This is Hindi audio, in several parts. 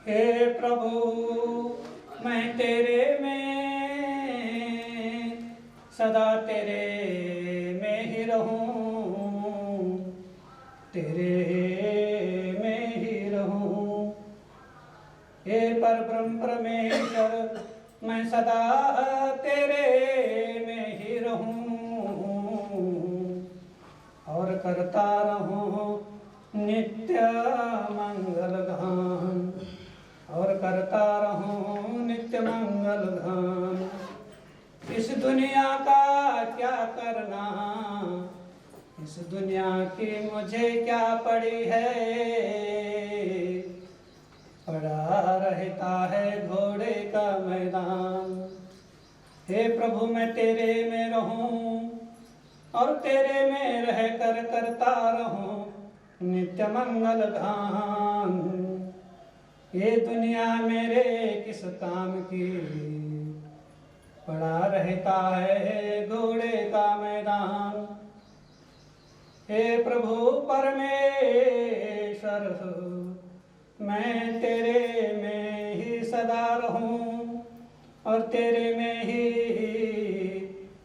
हे प्रभु मैं तेरे में सदा तेरे में ही रहूं, तेरे में ही रहूं। हे परब्रह्म परमेश्वर मैं सदा तेरे में ही रहूं और करता रहूं नित्य मंगल गान, और करता रहूं नित्य मंगल गान। इस दुनिया का क्या करना, इस दुनिया की मुझे क्या पड़ी है, पड़ा रहता है घोड़े का मैदान। हे प्रभु मैं तेरे में रहूं और तेरे में रहकर करता रहूं नित्य मंगल गान। ये दुनिया मेरे किस काम की, पड़ा रहता है घोड़े का मैदान। हे प्रभु परमेश्वर मैं तेरे में ही सदा रहूं और तेरे में ही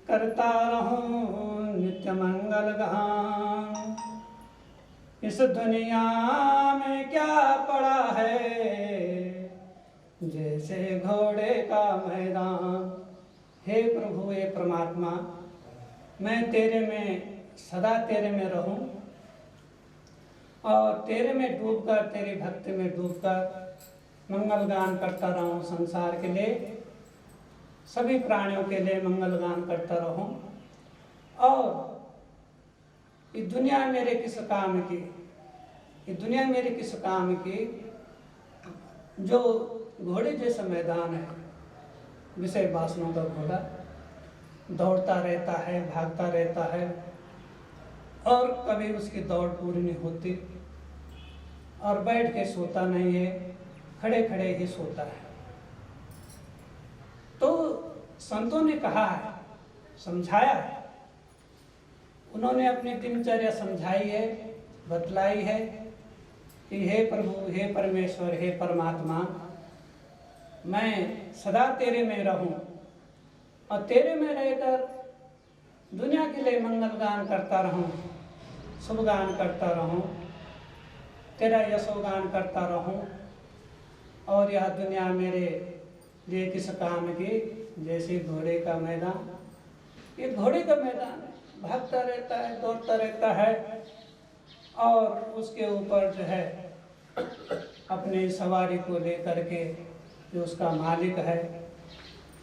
करता रहूं नित्य मंगल गान। इस दुनिया में क्या पड़ा है जैसे घोड़े का मैदान। हे प्रभु हे परमात्मा मैं तेरे में सदा तेरे में रहूं और तेरे में डूबकर तेरी भक्ति में डूबकर मंगल गान करता रहूं। संसार के लिए सभी प्राणियों के लिए मंगल गान करता रहूं। और ये दुनिया मेरे किस काम की, ये दुनिया मेरे किस काम की जो घोड़े जैसा मैदान है, विषय वासनाओं का घोड़ा दौड़ता रहता है, भागता रहता है और कभी उसकी दौड़ पूरी नहीं होती और बैठ के सोता नहीं है, खड़े खड़े ही सोता है। तो संतों ने कहा है, समझाया है, उन्होंने अपनी दिनचर्या समझाई है, बतलाई है कि हे प्रभु हे परमेश्वर हे परमात्मा मैं सदा तेरे में रहूं और तेरे में रहकर दुनिया के लिए मंगल गान करता रहूं, शुभ गान करता रहूं, तेरा यशोगान करता रहूं और यह दुनिया मेरे ये किस काम की, जैसे घोड़े का मैदान, ये घोड़े का मैदान है, भागता रहता है, दौड़ता रहता है और उसके ऊपर जो है अपनी सवारी को लेकर के जो उसका मालिक है,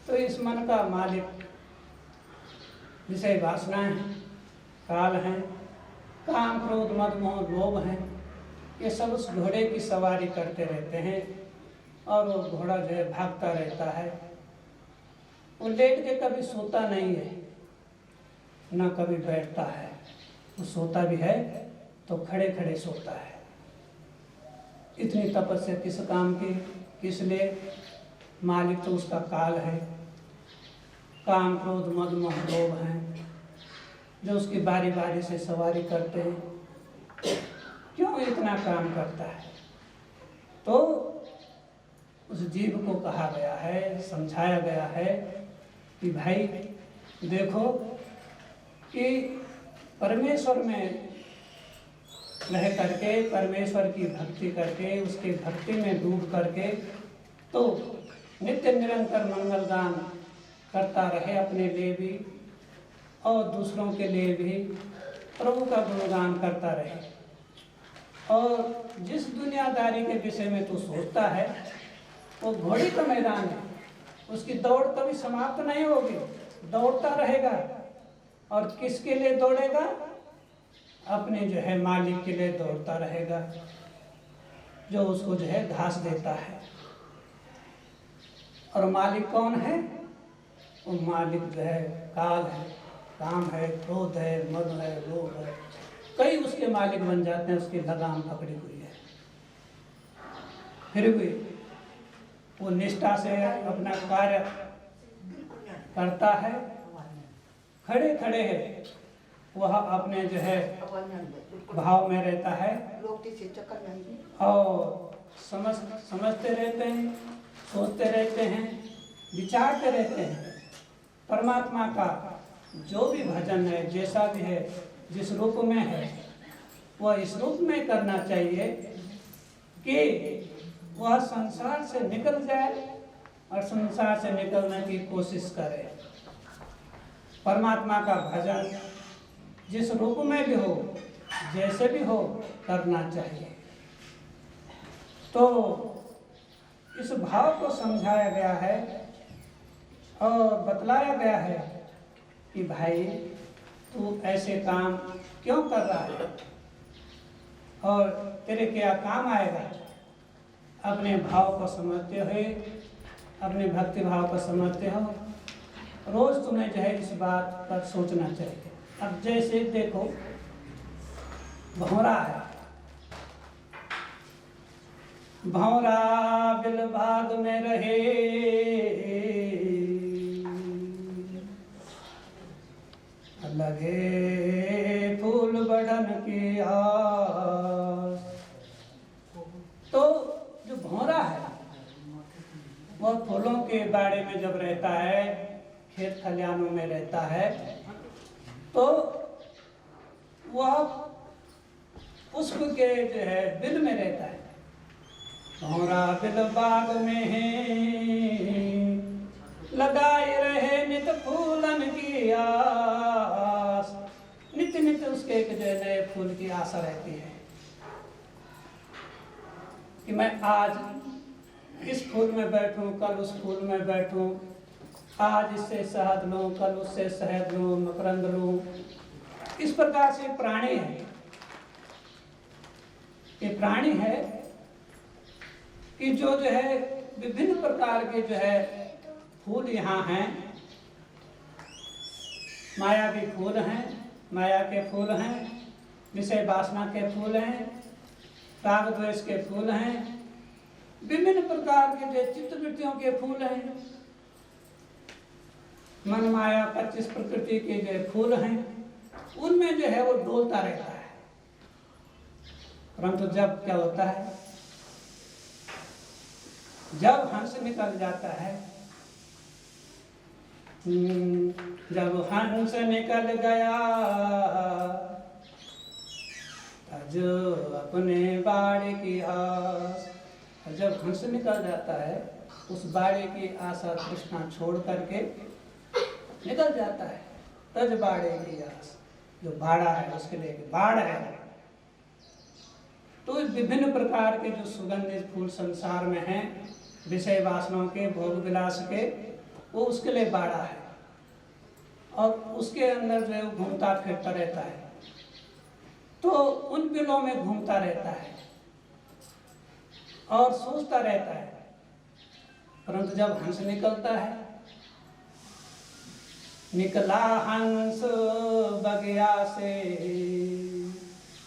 तो इस मन का मालिक विषय वासनाएं हैं, काल हैं, काम क्रोध मद मोह लोभ हैं, ये सब उस घोड़े की सवारी करते रहते हैं और वो घोड़ा जो है भागता रहता है। वो लेट के कभी सोता नहीं है, ना कभी बैठता है, वो सोता भी है तो खड़े खड़े सोता है। इतनी तपस्या किस काम की, किस लिए? मालिक तो उसका काल है, काम क्रोध मद मोह लोभ हैं जो उसकी बारी बारी से सवारी करते हैं। क्यों इतना काम करता है? तो उस जीव को कहा गया है, समझाया गया है कि भाई देखो कि परमेश्वर में रह करके, परमेश्वर की भक्ति करके, उसके भक्ति में डूब करके तो नित्य निरंतर मंगल गान करता रहे, अपने लिए भी और दूसरों के लिए भी प्रभु का गुणगान करता रहे। और जिस दुनियादारी के विषय में तू सोचता है वो घोड़े का मैदान है, उसकी दौड़ कभी समाप्त नहीं होगी, दौड़ता रहेगा। और किसके लिए दौड़ेगा? अपने जो है मालिक के लिए दौड़ता रहेगा, जो उसको जो है घास देता है। और मालिक कौन है? वो मालिक जो है काल है, काम है, क्रोध है, मद है, लोभ है, कई उसके मालिक बन जाते हैं, उसकी लगाम पकड़ी हुई है। फिर भी वो निष्ठा से अपना कार्य करता है, खड़े खड़े है, वह अपने जो है भाव में रहता है और समझते रहते हैं, सोचते रहते हैं, विचारते रहते हैं। परमात्मा का जो भी भजन है, जैसा भी है, जिस रूप में है, वह इस रूप में करना चाहिए कि वह संसार से निकल जाए और संसार से निकलने की कोशिश करे। परमात्मा का भजन जिस रूप में भी हो, जैसे भी हो, करना चाहिए। तो इस भाव को समझाया गया है और बतलाया गया है कि भाई तू ऐसे काम क्यों कर रहा है और तेरे क्या काम आएगा। अपने भाव को समझते हुए, अपने भक्ति भाव को समझते हो, रोज तुम्हें जो है इस बात पर सोचना चाहिए। अब जैसे देखो भंवरा है, भंवरा बिल भाग में रहे, लगे फूल बढ़न की आस। तो जो भंवरा है वह फूलों के बाड़े में जब रहता है, खेत खलिहानों में रहता है, तो वह पुष्प के जो है बिल में रहता है। भंवरा बिल बाग में है, लगाए रहे नित फूलन की आस। नित्य नित्य उसके एक जो नए फूल की आशा रहती है कि मैं आज इस फूल में बैठूं, कल उस फूल में बैठूं, आज इससे शहद लूं, कल उससे शहद लूं, मकरंद लूं। इस प्रकार से प्राणी है, ये प्राणी है कि जो है विभिन्न प्रकार के जो है फूल यहाँ हैं, माया के फूल हैं, माया के फूल हैं, विषय वासना के फूल हैं, राग द्वेष के फूल हैं, विभिन्न प्रकार के जो चित्तवृत्तियों के फूल हैं, मन माया 25 प्रकृति के जो फूल हैं, उनमें जो है वो डोलता रहता है। परंतु जब क्या होता है, जब हंस निकल जाता है, जब हंस निकल गया जो अपने बाड़ की आस। जब हंस निकल जाता है उस बाड़े की आशा तृष्णा छोड़ करके निकल जाता है। तज बाड़े की आस, जो बाड़ा है उसके लिए बाढ़ है। तो विभिन्न प्रकार के जो सुगंधित फूल संसार में हैं, विषय वासनाओं के, भोग विलास के, वो उसके लिए बाड़ा है और उसके अंदर जो है घूमता फिरता रहता है। तो उन बिलों में घूमता रहता है और सोचता रहता है। परंतु जब हंस निकलता है, निकला हंस बगिया से,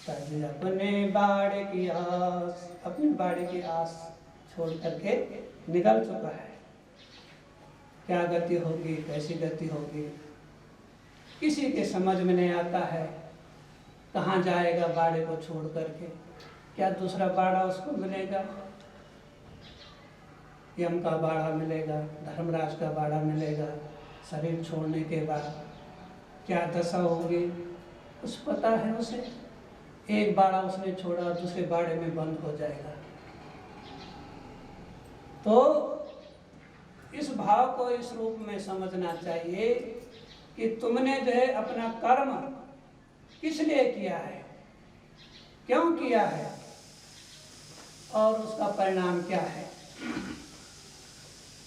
तज अपने बाड़े की आस, अपने बाड़े की आस छोड़ करके निकल चुका है। क्या गति होगी, कैसी गति होगी, किसी के समझ में नहीं आता है। कहाँ जाएगा बाड़े को छोड़ करके? क्या दूसरा बाड़ा उसको मिलेगा? यम का बाड़ा मिलेगा, धर्मराज का बाड़ा मिलेगा। शरीर छोड़ने के बाद क्या दशा होगी कुछ पता है उसे? एक बाड़ा उसने छोड़ा, दूसरे बाड़े में बंद हो जाएगा। तो इस भाव को इस रूप में समझना चाहिए कि तुमने जो है अपना कर्म किस लिए किया है, क्यों किया है और उसका परिणाम क्या है।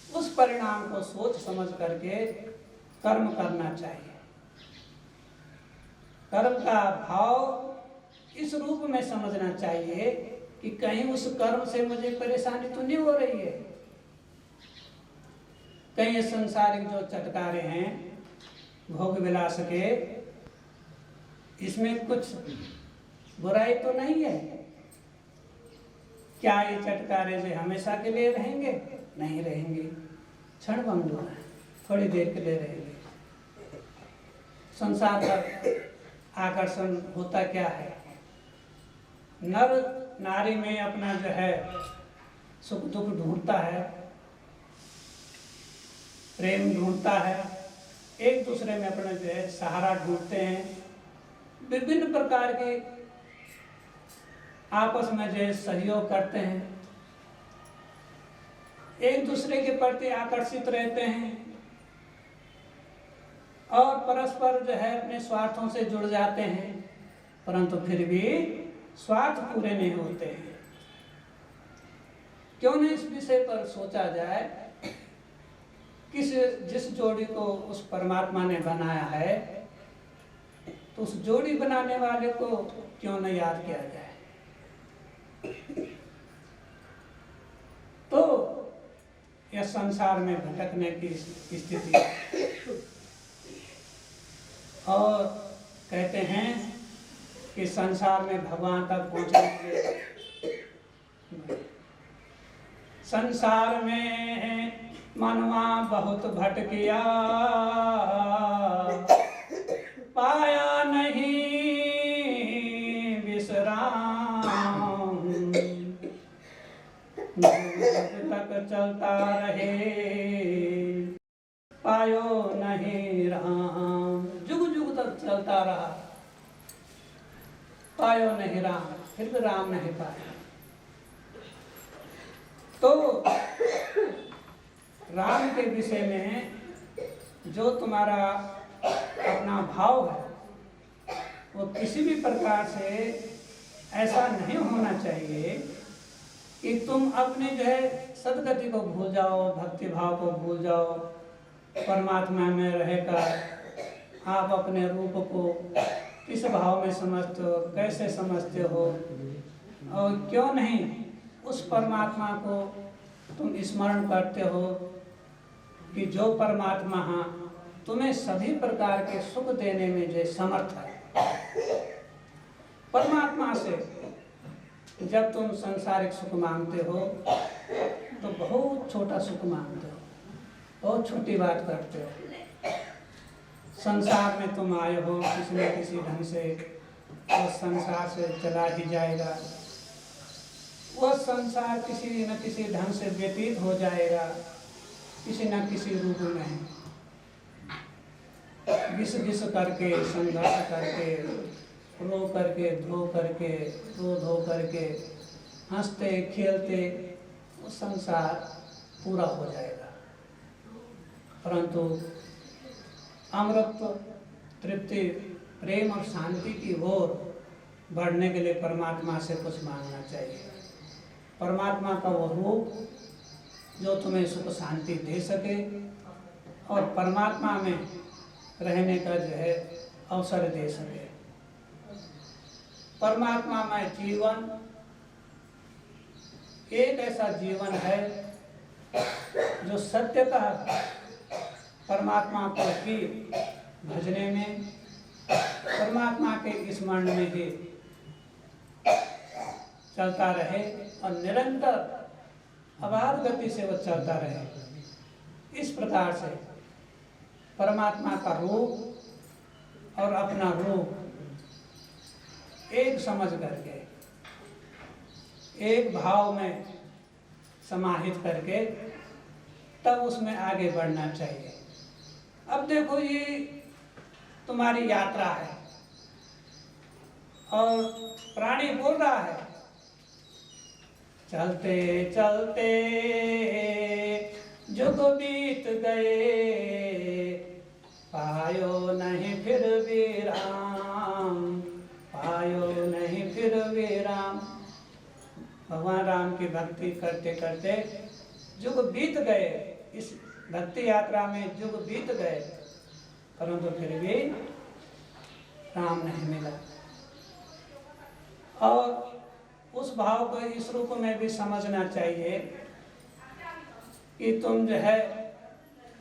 उस परिणाम को सोच समझ करके कर्म करना चाहिए। कर्म का भाव इस रूप में समझना चाहिए कि कहीं उस कर्म से मुझे परेशानी तो नहीं हो रही है। कहीं संसारिक जो चटकारे हैं भोग विलास के, इसमें कुछ बुराई तो नहीं है। क्या ये चटकारे से हमेशा के लिए रहेंगे? नहीं रहेंगे, क्षण भंगुर है, थोड़ी देर के लिए रहेंगे। संसार का आकर्षण होता क्या है? नर नारी में अपना जो है सुख दुख ढूंढता है, प्रेम ढूंढता है, एक दूसरे में अपना जो है सहारा ढूंढते हैं। विभिन्न प्रकार के आपस में जो है सहयोग करते हैं, एक दूसरे के प्रति आकर्षित रहते हैं और परस्पर जो है अपने स्वार्थों से जुड़ जाते हैं। परंतु फिर भी स्वार्थ पूरे नहीं होते हैं। क्यों नहीं इस विषय पर सोचा जाए? जिस जोड़ी को उस परमात्मा ने बनाया है, तो उस जोड़ी बनाने वाले को क्यों नहीं याद किया जाए? तो यह संसार में भटकने की स्थिति और कहते हैं कि संसार में भगवान तक पहुंचने के लिए संसार में मनवा बहुत भटकिया, पाया नहीं विश्राम, तक चलता रहे पायो नहीं राम। जुग जुग तक चलता रहा, पायो नहीं राम, फिर भी राम नहीं पाया। तो राम के विषय में जो तुम्हारा अपना भाव है, वो किसी भी प्रकार से ऐसा नहीं होना चाहिए कि तुम अपने जो है सदगति को भूल जाओ, भक्ति भाव को भूल जाओ। परमात्मा में रहकर आप अपने रूप को किस भाव में समझते हो, कैसे समझते हो, और क्यों नहीं उस परमात्मा को तुम स्मरण करते हो कि जो परमात्मा तुम्हें सभी प्रकार के सुख देने में जो समर्थ है। परमात्मा से जब तुम सांसारिक सुख मांगते हो तो बहुत छोटा सुख मांगते हो, बहुत छोटी बात करते हो। संसार में तुम आए हो किसी न किसी ढंग से, और संसार से चला ही जाएगा। वह संसार किसी न किसी ढंग से व्यतीत हो जाएगा, किसी न किसी रूप में घिस घिस करके, संघर्ष करके, रो करके, धो करके, रो धो करके, हंसते खेलते वो संसार पूरा हो जाएगा। परंतु अमृत, तृप्ति, प्रेम और शांति की ओर बढ़ने के लिए परमात्मा से कुछ मांगना चाहिए। परमात्मा का वो रूप जो तुम्हें सुख शांति दे सके और परमात्मा में रहने का जो है अवसर दे सके। परमात्मा में जीवन एक ऐसा जीवन है जो सत्यतः परमात्मा को ही भजने में, परमात्मा के स्मरण में ही चलता रहे और निरंतर अबाध गति से वो चलता रहे। इस प्रकार से परमात्मा का रूप और अपना रूप एक समझ करके, एक भाव में समाहित करके तब उसमें आगे बढ़ना चाहिए। अब देखो, ये तुम्हारी यात्रा है और प्राणी बोल रहा है, चलते चलते जुग बीत गए, पायो नहीं फिर विराम, पायो नहीं फिर विराम। भगवान राम की भक्ति करते करते जुग बीत गए, इस भक्ति यात्रा में जुग बीत गए, परंतु फिर भी राम नहीं मिला। और उस भाव को इस रूप में भी समझना चाहिए कि तुम जो है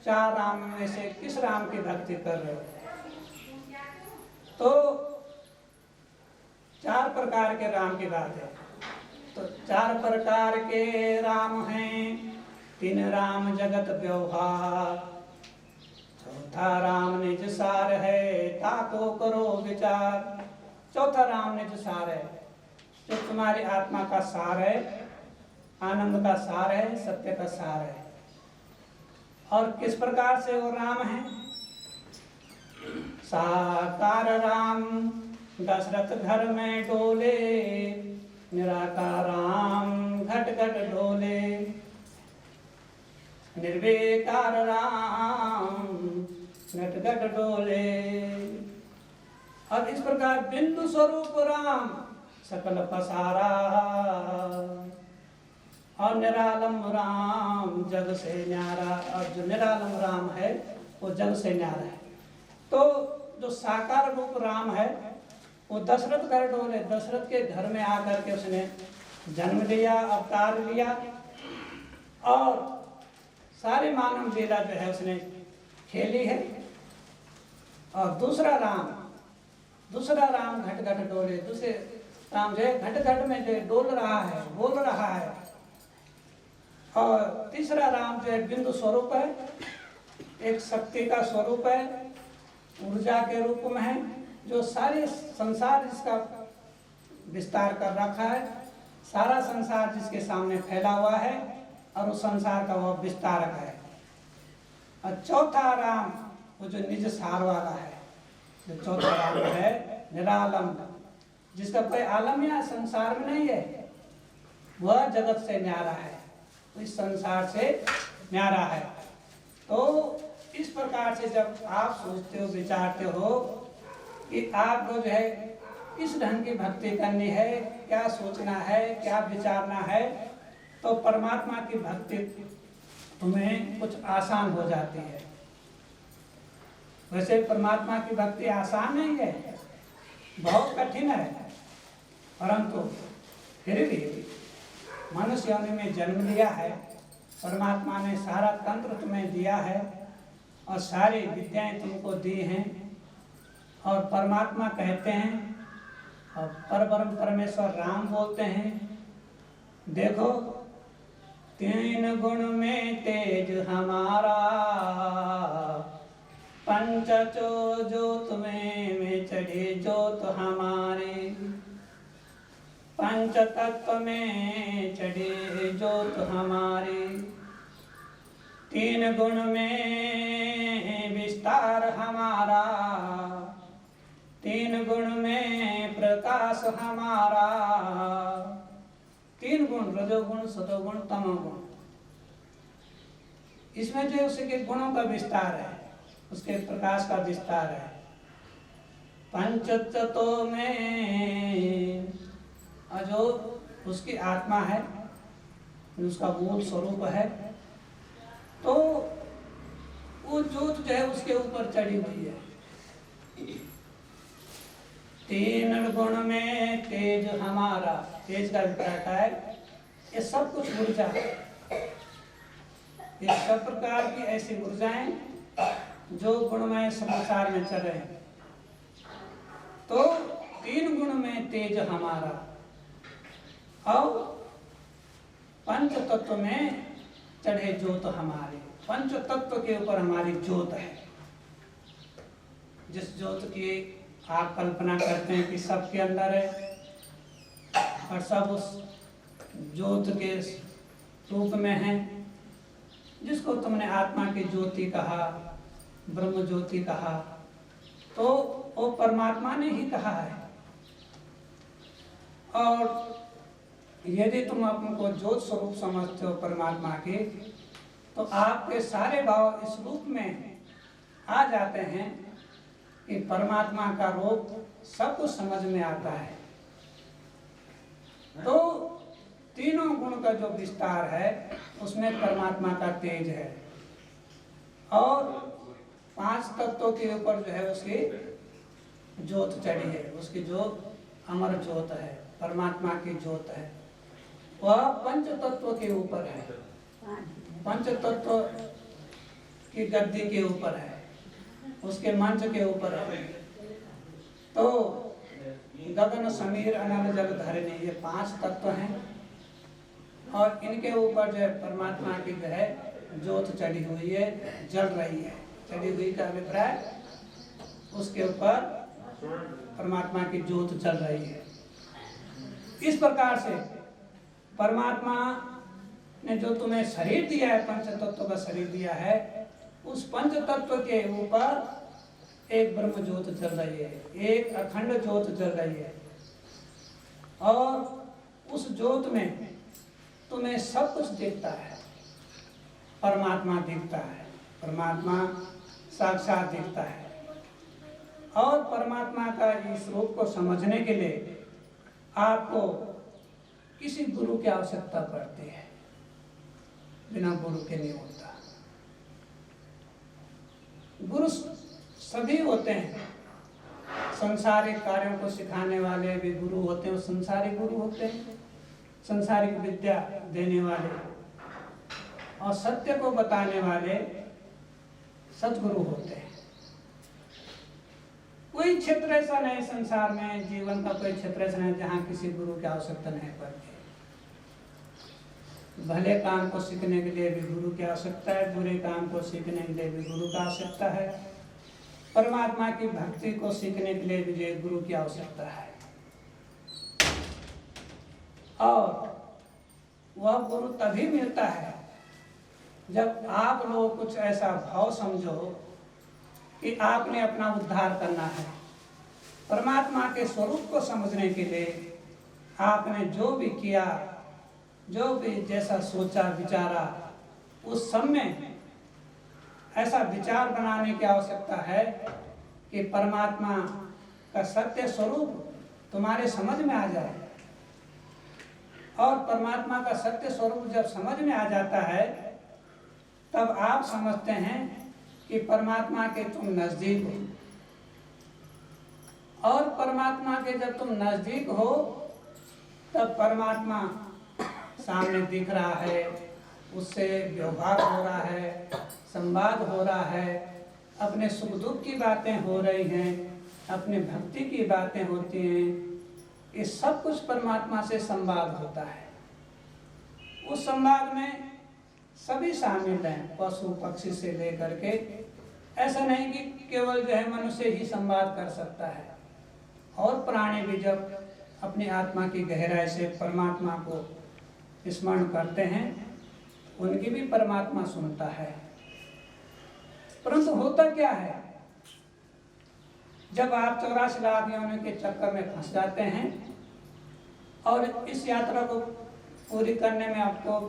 चार राम में से किस राम की भक्ति कर रहे हो। तो चार प्रकार के राम की बात है। तो चार प्रकार के राम हैं, तीन राम जगत व्यवहार, चौथा राम निज सार है, ताको करो विचार। चौथा राम निज सार है, जो तुम्हारी आत्मा का सार है, आनंद का सार है, सत्य का सार है। और किस प्रकार से वो राम है? साकार राम दशरथ घर में डोले, निराकार राम घट घट डोले, निर्विकार राम घट घट डोले। और इस प्रकार बिंदु स्वरूप राम सकल पसारा, और निरालम राम जग से न्यारा। और जो निरालम राम है वो जग से न्यारा है। तो जो साकार रूप राम है वो दशरथ घर डोले, दशरथ के घर में आकर के उसने जन्म लिया, अवतार लिया और सारी मानव लीला जो है उसने खेली है। और दूसरा राम घट घट डोले, दूसरे राम जो है घट घट में जो डोल रहा है, बोल रहा है। और तीसरा राम जो है बिंदु स्वरूप है, एक शक्ति का स्वरूप है, ऊर्जा के रूप में है, जो सारे संसार जिसका विस्तार कर रखा है, सारा संसार जिसके सामने फैला हुआ है और उस संसार का वह विस्तारक है। और चौथा राम वो जो निज सार वाला है, जो चौथा राम है निरालम, जिसका कोई आलम या संसार में नहीं है, वह जगत से न्यारा है, इस संसार से न्यारा है। तो इस प्रकार से जब आप सोचते हो, विचारते हो कि आपको जो है किस ढंग की भक्ति करनी है, क्या सोचना है, क्या विचारना है, तो परमात्मा की भक्ति तुम्हें कुछ आसान हो जाती है। वैसे परमात्मा की भक्ति आसान नहीं है, बहुत कठिन है, परंतु फिर भी मनुष्य योनि में जन्म लिया है, परमात्मा ने सारा तंत्र तुम्हें दिया है और सारी विद्याएं तुमको दी हैं। और परमात्मा कहते हैं और परब्रह्म परमेश्वर राम बोलते हैं, देखो तीन गुण में तेज हमारा, पंचचो ज्योत में चढ़े ज्योत हमारे, पंच तत्व में चढ़े ज्योत हमारे, तीन गुण में विस्तार हमारा, तीन गुण में प्रकाश हमारा। तीन गुण, रजोगुण, सतोगुण, तमोगुण, इसमें जो उसके गुणों का विस्तार है, उसके प्रकाश का विस्तार है। पंचतत्व में जो उसकी आत्मा है, उसका मूल स्वरूप है, तो वो ज्योत जो है उसके ऊपर चढ़ी हुई है। तीन गुण में तेज हमारा, तेज का अभिप्राय है ये सब कुछ ऊर्जा, ये सब प्रकार की ऐसी ऊर्जाएं जो गुणमय संसार में चल रहे हैं। तो तीन गुण में तेज हमारा, और पंच तत्व में चढ़े ज्योत हमारे। पंच तत्व के ऊपर हमारी ज्योत है, जिस ज्योत की आप कल्पना करते हैं कि सबके अंदर है, और सब उस ज्योत के रूप में है, जिसको तुमने आत्मा की ज्योति कहा, ब्रह्म ज्योति कहा, तो वो परमात्मा ने ही कहा है। और यदि तुम अपन को ज्योत स्वरूप समझते हो परमात्मा के, तो आपके सारे भाव इस रूप में आ जाते हैं कि परमात्मा का रूप सब कुछ समझ में आता है। तो तीनों गुण का जो विस्तार है उसमें परमात्मा का तेज है, और पांच तत्वों के ऊपर जो है उसकी ज्योत चढ़ी है, उसकी जो अमर ज्योत है, परमात्मा की ज्योत है, वह पंच तत्व के ऊपर है, पंच तत्व की गद्दी के ऊपर है, उसके मंच के ऊपर है। तो गगन समीर अनल जल धरनी, ये पांच तत्व हैं, और इनके ऊपर जो है परमात्मा की जो है ज्योत चढ़ी हुई है, जल रही है। चढ़ी हुई का अभिप्राय उसके ऊपर परमात्मा की ज्योत जल रही है। इस प्रकार से परमात्मा ने जो तुम्हें शरीर दिया है, पंच तत्व का शरीर दिया है, उस पंच तत्व के ऊपर एक ब्रह्म ज्योत जल रही है, एक अखंड ज्योत जल रही है, और उस ज्योत में तुम्हें सब कुछ दिखता है। परमात्मा दिखता है, परमात्मा साक्षात दिखता है। और परमात्मा का इस रूप को समझने के लिए आपको किसी गुरु की आवश्यकता पड़ती है, बिना गुरु के नहीं होता। गुरु सभी होते हैं, संसारिक कार्यों को सिखाने वाले भी गुरु होते हैं, संसारिक गुरु होते हैं, संसारिक विद्या देने वाले, और सत्य को बताने वाले सद्गुरु होते हैं। कोई क्षेत्र ऐसा नहीं संसार में, जीवन का कोई क्षेत्र ऐसा नहीं जहाँ किसी गुरु की आवश्यकता नहीं पड़ती। भले काम को सीखने के लिए भी गुरु की आवश्यकता है, बुरे काम को सीखने के लिए भी गुरु की आवश्यकता है, परमात्मा की भक्ति को सीखने के लिए भी गुरु की आवश्यकता है। और वह गुरु तभी मिलता है जब आप लोग कुछ ऐसा भाव समझो कि आपने अपना उद्धार करना है। परमात्मा के स्वरूप को समझने के लिए आपने जो भी किया, जो भी जैसा सोचा विचारा, उस सब में ऐसा विचार बनाने की आवश्यकता है कि परमात्मा का सत्य स्वरूप तुम्हारे समझ में आ जाए। और परमात्मा का सत्य स्वरूप जब समझ में आ जाता है, तब आप समझते हैं कि परमात्मा के तुम नजदीक हो। और परमात्मा के जब तुम नजदीक हो, तब परमात्मा सामने दिख रहा है, उससे व्यवहार हो रहा है, संवाद हो रहा है, अपने सुख दुख की बातें हो रही हैं, अपने भक्ति की बातें होती हैं। ये सब कुछ परमात्मा से संवाद होता है। उस संवाद में सभी शामिल हैं, पशु पक्षी से लेकर के। ऐसा नहीं कि केवल जो है मनुष्य ही संवाद कर सकता है, और प्राणी भी जब अपनी आत्मा की गहराई से परमात्मा को स्मरण करते हैं, उनकी भी परमात्मा सुनता है। परंतु होता क्या है, जब आप 84 लाख योनियों के चक्कर में फंस जाते हैं और इस यात्रा को पूरी करने में आपको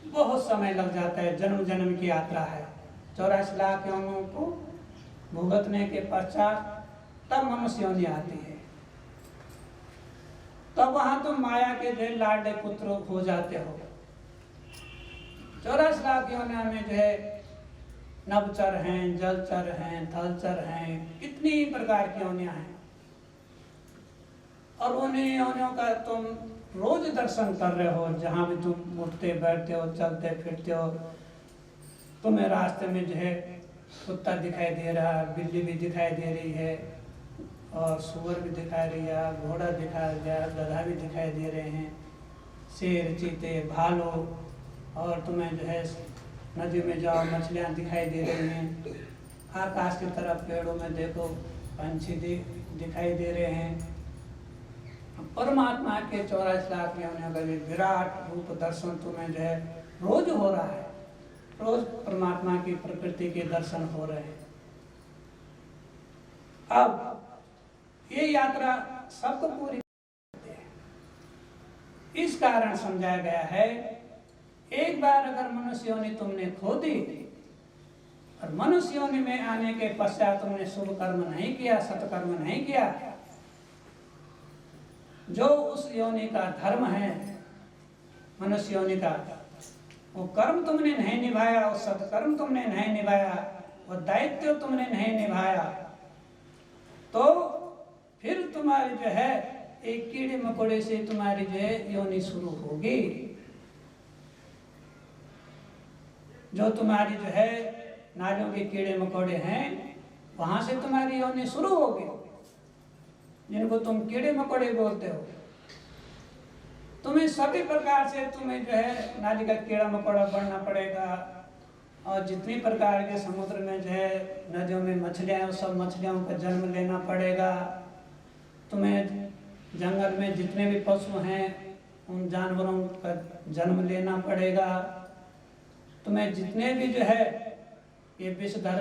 बहुत समय लग जाता है, जन्म जन्म की यात्रा है। 84 लाख योनियों को भुगतने के पश्चात तब मनुष्य योनि आती है। तब वहां तुम माया के जो लाडले पुत्र हो जाते हो। 84 लाख योनियों में जो है नभचर हैं, जलचर हैं, थलचर हैं, कितनी प्रकार की योनियां हैं। और उन्हीं योनियों का तुम रोज दर्शन कर रहे हो। जहां भी तुम उठते बैठते हो, चलते फिरते हो, तुम्हें रास्ते में जो है कुत्ता दिखाई दे रहा है, बिल्ली भी दिखाई दे रही है, और सूअर भी दिखाई रही है, घोड़ा दिखाई दे रहा है, गधा भी दिखाई दे रहे हैं, शेर, चीते, भालू, और तुम्हें जो है नदी में जाओ मछलियाँ दिखाई दे रही हैं। आकाश की तरफ पेड़ों में देखो पंछी दिखाई दे रहे हैं। परमात्मा के 84 लाख योनियों का विराट रूप दर्शन तुम्हें जो है रोज हो रहा है। रोज परमात्मा की प्रकृति के दर्शन हो रहे हैं। अब ये यात्रा सबको पूरी करती है। इस कारण समझाया गया है, एक बार अगर मनुष्य योनि तुमने खो दी और मनुष्य योनि में आने के पश्चात तुमने शुभ कर्म नहीं किया, सत्कर्म नहीं किया, जो उस योनि का धर्म है मनुष्य योनि का, वो कर्म तुमने नहीं निभाया, वो सत्कर्म तुमने नहीं निभाया, वो दायित्व तुमने नहीं निभाया, तो फिर तुम्हारी जो है एक कीड़े मकोड़े से तुम्हारी जो है योनि शुरू होगी। जो तुम्हारी जो है नालियों के कीड़े मकोड़े हैं, वहां से तुम्हारी योनि शुरू होगी, जिनको तुम कीड़े मकोड़े बोलते हो। तुम्हें सभी प्रकार से तुम्हें जो है नाली का कीड़ा मकोड़ा बढ़ना पड़ेगा, और जितनी प्रकार के समुद्र में जो है नदियों में मछलियाँ हैं, सब मछलियों का जन्म लेना पड़ेगा। तुम्हें जंगल में जितने भी पशु हैं उन जानवरों का जन्म लेना पड़ेगा। तुम्हें जितने भी जो है ये विषधर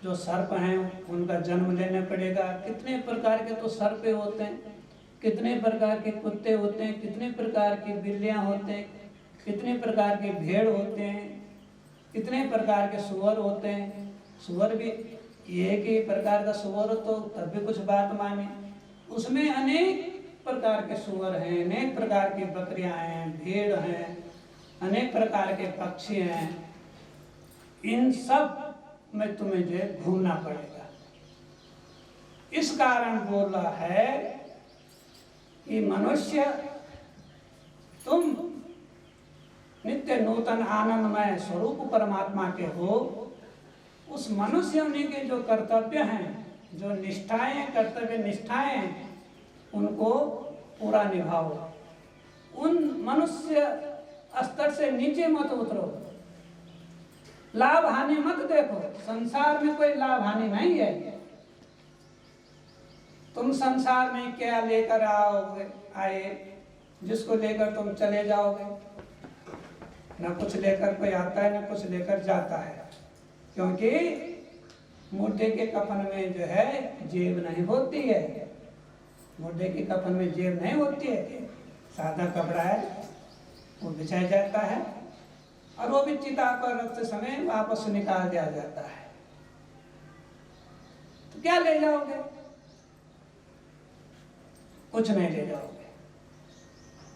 जो सर्प हैं उनका जन्म लेना पड़ेगा। कितने प्रकार के तो सर्प होते हैं, कितने प्रकार के कुत्ते होते हैं, कितने प्रकार की बिल्लियाँ होते हैं, कितने प्रकार के भेड़ होते हैं, कितने प्रकार के सुअर होते हैं। सुअर भी एक ही प्रकार का सुअर हो तो तब भी कुछ बात माने, उसमें अनेक प्रकार के सुअर हैं, अनेक प्रकार की बकरियां हैं, भेड़ हैं, अनेक प्रकार के पक्षी हैं। इन सब में तुम्हें जो है घूमना पड़ेगा। इस कारण बोला है कि मनुष्य तुम नित्य नूतन आनंदमय स्वरूप परमात्मा के हो। उस मनुष्य होने के जो कर्तव्य हैं, जो निष्ठाएं, कर्तव्य निष्ठाएं, उनको पूरा निभाओ। उन मनुष्य स्तर से नीचे मत उतरो, लाभ हानि मत देखो। संसार में कोई लाभ हानि नहीं है। तुम संसार में क्या लेकर आओगे, आए जिसको लेकर तुम चले जाओगे। न कुछ लेकर कोई आता है, न कुछ लेकर जाता है, क्योंकि मुर्दे के कफन में जो है जेब नहीं होती है। मुर्दे के कफन में जेब नहीं होती है, सादा कपड़ा है वो बिछाया जाता है, और वो भी चिता पर रखते समय वापस निकाल दिया जाता है। तो क्या ले जाओगे? कुछ नहीं ले जाओगे।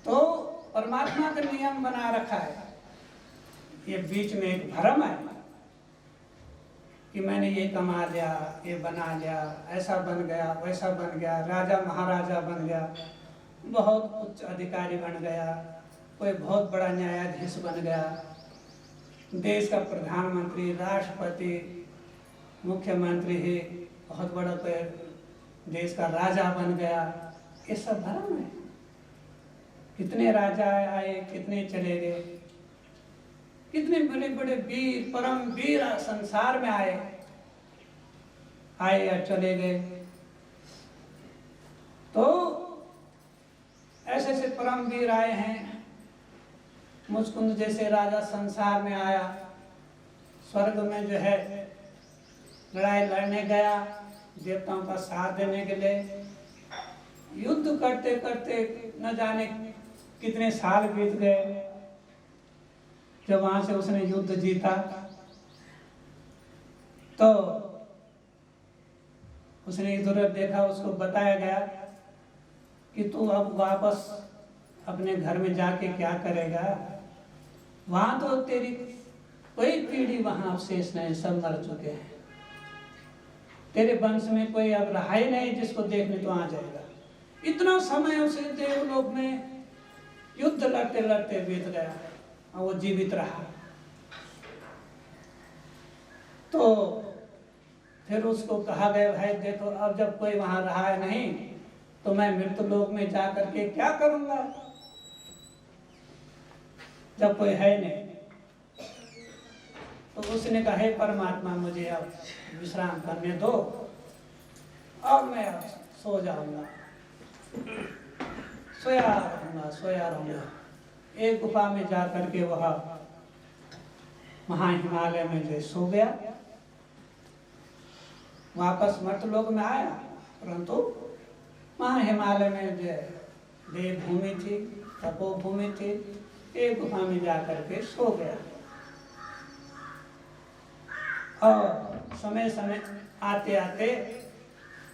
तो परमात्मा का नियम बना रखा है। ये बीच में एक भ्रम है कि मैंने ये कमा लिया, ये बना लिया, ऐसा बन गया, वैसा बन गया, राजा महाराजा बन गया, बहुत उच्च अधिकारी बन गया, कोई बहुत बड़ा न्यायाधीश बन गया, देश का प्रधानमंत्री, राष्ट्रपति, मुख्यमंत्री ही बहुत बड़ा कोई देश का राजा बन गया। ये सब भ्रम है। कितने राजा आए, कितने चले गए, कितने बड़े बड़े वीर, परम वीर संसार में आए या चले गए। तो ऐसे ऐसे परम वीर आए हैं। मुचकुंद जैसे राजा संसार में आया, स्वर्ग में जो है लड़ाई लड़ने गया, देवताओं का साथ देने के लिए। युद्ध करते करते न जाने कितने साल बीत गए, जब वहां से उसने युद्ध जीता तो उसने इधर देखा, उसको बताया गया कि तू अब वापस अपने घर में जाके क्या करेगा, वहां तो तेरी कोई पीढ़ी वहां शेष नहीं, सब मर चुके हैं, तेरे वंश में कोई अब रहा ही नहीं जिसको देखने तो आ जाएगा। इतना समय उसे देवलोक में युद्ध लड़ते लड़ते बीत गया और वो जीवित रहा। तो फिर उसको कहा गया, भाई देखो अब जब कोई वहां रहा है नहीं तो मैं मृत्यु लोक में जा करके क्या करूंगा, जब कोई है नहीं। तो उसने कहा, हे परमात्मा मुझे अब विश्राम करने दो और मैं अब सो जाऊंगा, सोया रहूंगा। एक गुफा में जा करके वह महा हिमालय में जो सो गया। वापस मर्तलोक में आया, परंतु महा हिमालय में जो देवभूमि थी, तपोभूमि थी, एक गुफा में जा करके सो गया। और समय समय आते आते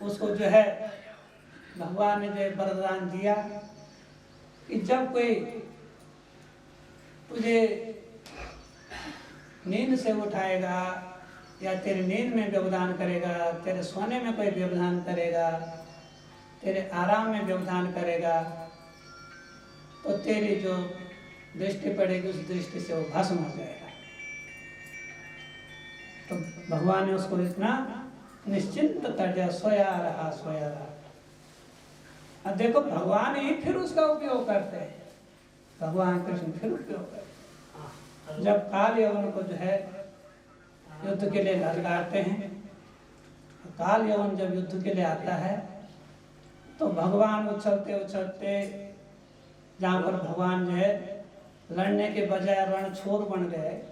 उसको जो है भगवान ने जो वरदान दिया कि जब कोई तुझे नींद से उठाएगा या तेरे नींद में व्यवधान करेगा, तेरे सोने में कोई व्यवधान करेगा, तेरे आराम में व्यवधान करेगा, तो तेरी जो दृष्टि पड़ेगी उस दृष्टि से वो भस्म हो जाएगा। तो भगवान ने उसको इतना निश्चिंत कर दिया, सोया रहा। अब देखो भगवान ही फिर उसका उपयोग करते हैं, भगवान कृष्ण फिर उपयोग करते हैं। जब काल यवन को जो है युद्ध के लिए ललकारते हैं, काल यवन जब युद्ध के लिए आता है तो भगवान उछलते उछलते, जहाँ पर भगवान जो है लड़ने के बजाय रणछोड़ बन गए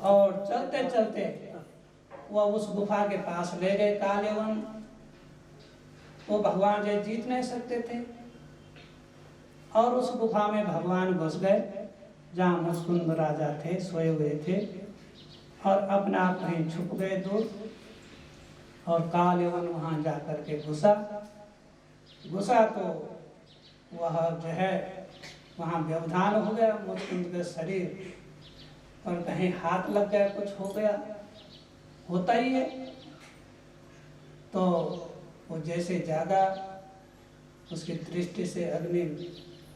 और चलते चलते वह उस गुफा के पास ले गए काल यवन। वो भगवान जो जीत नहीं सकते थे और उस गुफा में भगवान घुस गए जहाँ मुस्कुंद राजा थे, सोए हुए थे, और अपने आप कहीं छुप गए दूर। और काल यवन वहाँ जा करके घुसा तो वह जो है वहाँ व्यवधान हो गया, मुस्कुंद के शरीर पर कहीं हाथ लग गया, कुछ हो गया, होता ही है। तो वो जैसे जागा उसकी दृष्टि से अग्नि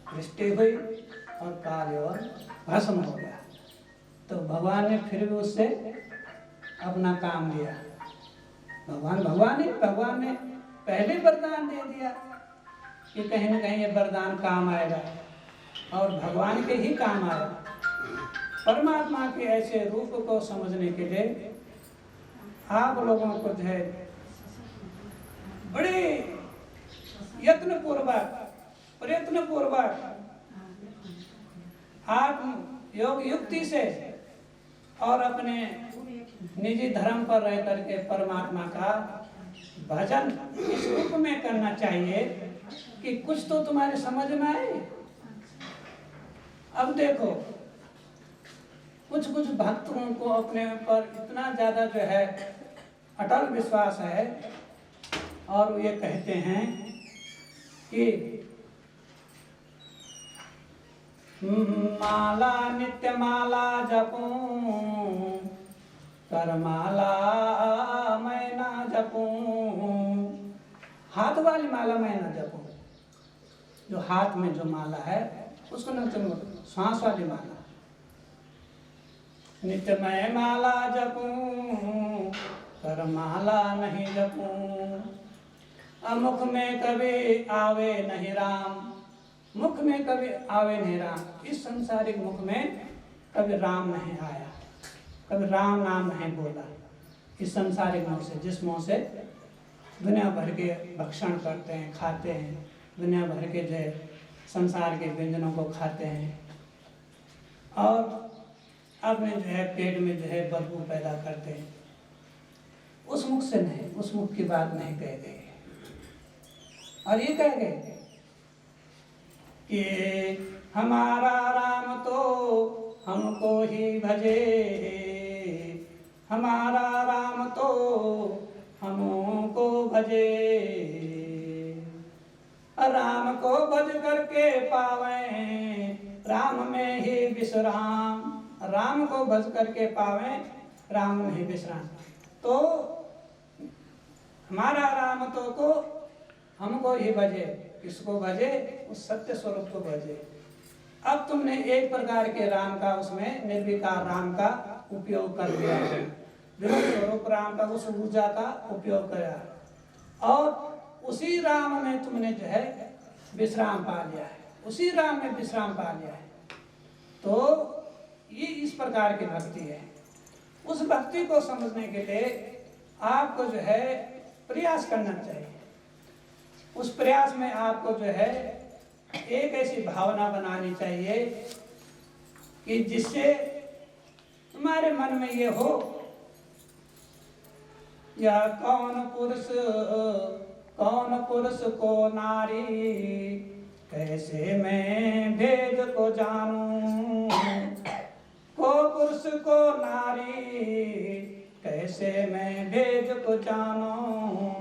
दृष्टि हुई और काल यवन भस्म हो गया। तो भगवान ने फिर भी उससे अपना काम लिया। भगवान ने पहले वरदान दे दिया कि कहीं न कहीं ये वरदान काम आएगा, और भगवान के ही काम आया। परमात्मा के ऐसे रूप को समझने के लिए आप लोगों को जो है बड़े प्रयत्न पूर्वक आत्म योग युक्ति से और अपने निजी धर्म पर रह करके परमात्मा का भजन इस रूप में करना चाहिए कि कुछ तो तुम्हारे समझ में आए। अब देखो कुछ भक्तों को अपने ऊपर इतना ज्यादा जो है अटल विश्वास है, और ये कहते हैं कि माला नित्य माला जपूं, करमाला मैं ना जपूं। हाथ वाली माला मैं ना जपूं, जो हाथ में जो माला है उसको न चुनो। सांस वाली माला नित्य मैं माला जपूं, करमाला नहीं जपूं। मुख में कभी आवे नहीं राम, मुख में कभी आवे नहीं राम। इस संसारिक मुख में कभी राम नहीं आया, कभी राम नाम नहीं बोला। इस संसारिक मुख से, जिस मुँह से दुनिया भर के भक्षण करते हैं, खाते हैं, दुनिया भर के जो संसार के व्यंजनों को खाते हैं, और अपने जो है पेट में जो है बदबू पैदा करते हैं, उस मुख से नहीं, उस मुख की बात नहीं कह गए। और ये कह गए कि हमारा राम तो हमको ही भजे, हमारा राम तो हमको भजे। राम को भज करके पावे राम में ही विश्राम, राम को भज करके पावे राम में ही विश्राम। तो हमारा राम तो को हमको ही भजे, किसको भजे? उस सत्य स्वरूप को भजे। अब तुमने एक प्रकार के राम का, उसमें निर्विकार राम का उपयोग कर लिया है, विमुक्त स्वरूप राम का, उस ऊर्जा का उपयोग किया और उसी राम में तुमने जो है विश्राम पा लिया है, उसी राम में विश्राम पा लिया है। तो ये इस प्रकार की भक्ति है। उस भक्ति को समझने के लिए आपको जो है प्रयास करना चाहिए। उस प्रयास में आपको जो है एक ऐसी भावना बनानी चाहिए कि जिससे तुम्हारे मन में ये हो, यह कौन पुरुष को नारी, कैसे मैं भेद को जानूं। को पुरुष को नारी, कैसे मैं भेद को जानूं।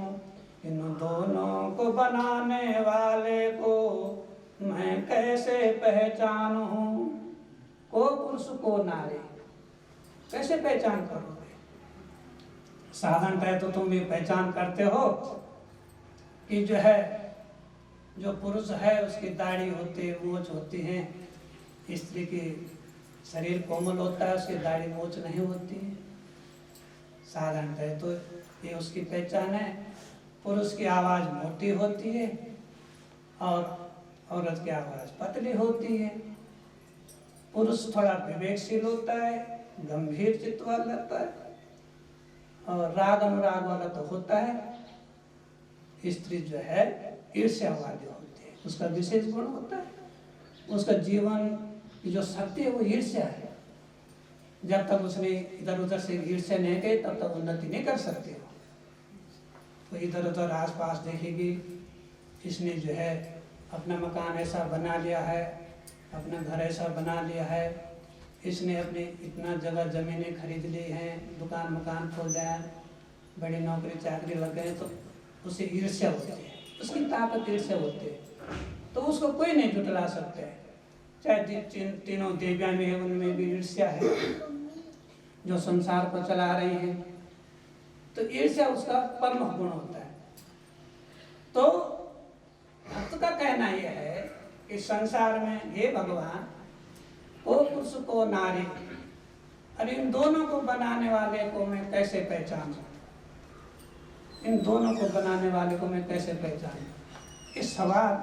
इन दोनों को बनाने वाले को मैं कैसे पहचानूं। को पुरुष को नारी कैसे पहचान करोगे? साधारणतः तो तुम भी पहचान करते हो कि जो है, जो पुरुष है उसकी दाढ़ी होती है, मूछ होती है। स्त्री की शरीर कोमल होता है, उसकी दाढ़ी मूछ नहीं होती है। साधारणतः तो ये उसकी पहचान है। पुरुष की आवाज़ मोटी होती है और औरत की आवाज़ पतली होती है। पुरुष थोड़ा विवेकशील होता है, गंभीर चित्त वाला रहता है और राग अनुराग वाला तो होता है। स्त्री जो है ईर्ष्यावादी होती है, उसका विशेष गुण होता है। उसका जीवन की जो शक्ति है वो ईर्ष्या है। जब तक उसने इधर उधर से ईर्ष्या नहीं की तब तक उन्नति नहीं कर सकती हो। तो इधर उधर आसपास देखेगी, इसने जो है अपना मकान ऐसा बना लिया है, अपना घर ऐसा बना लिया है, इसने अपनी इतना जगह ज़मीनें खरीद ली हैं, दुकान मकान खोल दिया है, बड़ी नौकरी चाकरी लग गए, तो उसे ईर्ष्या होती है, उसकी ताकत ईर्ष्या होती है। तो उसको कोई नहीं जुटला सकते है। चाहे तीनों देवियाँ में है, उनमें भी ईर्ष्या है जो संसार को चला रही हैं। तो ईर्ष्या उसका प्रमुख गुण होता है। तो भक्त का कहना यह है कि संसार में हे भगवान, को पुरुष को नारी, और इन दोनों को बनाने वाले को मैं कैसे पहचानूं? इन दोनों को बनाने वाले को मैं कैसे पहचानूं? इस सवाल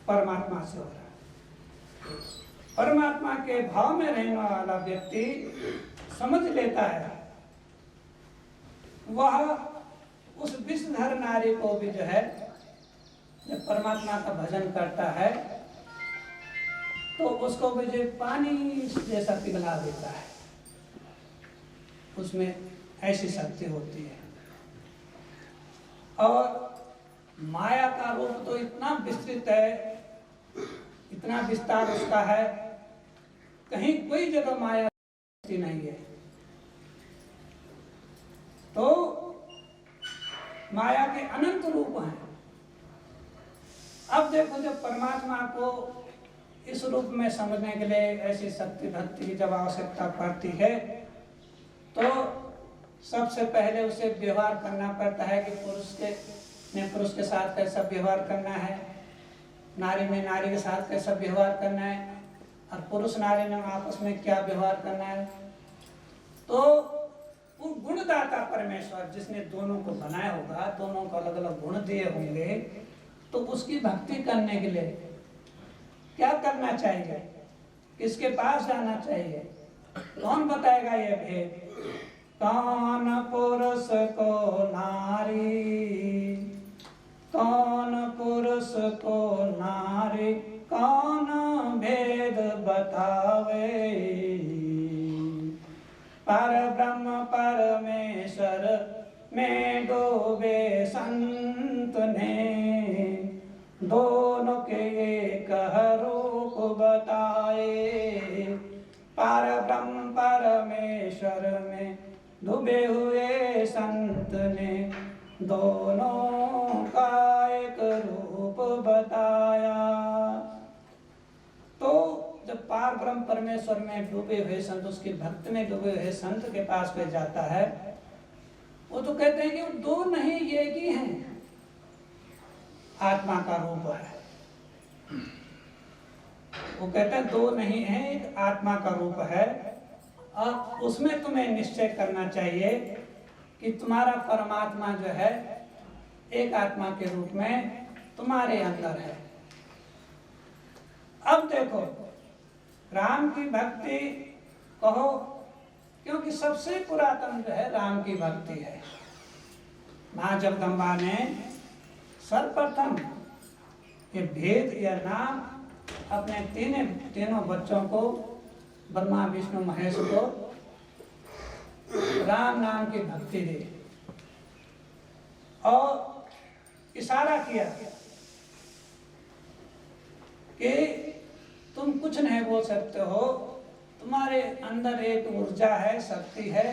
परमात्मा से हो रहा है। परमात्मा के भाव में रहने वाला व्यक्ति समझ लेता है, वह उस विषधर नारी को भी जो है, जब परमात्मा का भजन करता है तो उसको भी जो पानी जैसा पिघला देता है। उसमें ऐसी शक्ति होती है। और माया का रूप तो इतना विस्तृत है, इतना विस्तार उसका है, कहीं कोई जगह माया नहीं है। तो माया के अनंत रूप हैं। अब देखो, जब परमात्मा को इस रूप में समझने के लिए ऐसी शक्ति भक्ति की जब आवश्यकता पड़ती है, तो सबसे पहले उसे व्यवहार करना पड़ता है कि पुरुष के साथ कैसा व्यवहार करना है, नारी में नारी के साथ कैसा व्यवहार करना है, और पुरुष नारी में आपस में क्या व्यवहार करना है। तो वो गुणदाता परमेश्वर जिसने दोनों को बनाया होगा, दोनों को अलग अलग गुण दिए होंगे, तो उसकी भक्ति करने के लिए क्या करना चाहिए? किसके पास जाना चाहिए? कौन बताएगा ये भेद? कौन पुरुष को नारी, कौन पुरुष को नारी, कौन भेद बतावे। पर ब्रह्म परमेश्वर में डूबे संत ने, दोनों के एक रूप बताए। पर डूबे हुए संत ने दोनों का एक रूप बताया। तो जब पार ब्रह्म परमेश्वर में डूबे हुए संत, उसकी भक्ति में डूबे हुए संत के पास में जाता है, वो तो कहते हैं कि वो दो नहीं एक ही हैं, आत्मा का रूप है। वो कहते हैं दो नहीं है, एक आत्मा का रूप है। और उसमें तुम्हें निश्चय करना चाहिए कि तुम्हारा परमात्मा जो है एक आत्मा के रूप में तुम्हारे अंदर है। अब देखो, राम की भक्ति कहो, क्योंकि सबसे पुरातन जो है राम की भक्ति है। माँ जगदम्बा ने सर्वप्रथम ये भेद या नाम अपने तीनों बच्चों को, ब्रह्मा विष्णु महेश को राम नाम की भक्ति दी और इशारा किया कि तुम कुछ नहीं बोल सकते हो, तुम्हारे अंदर एक ऊर्जा है, शक्ति है,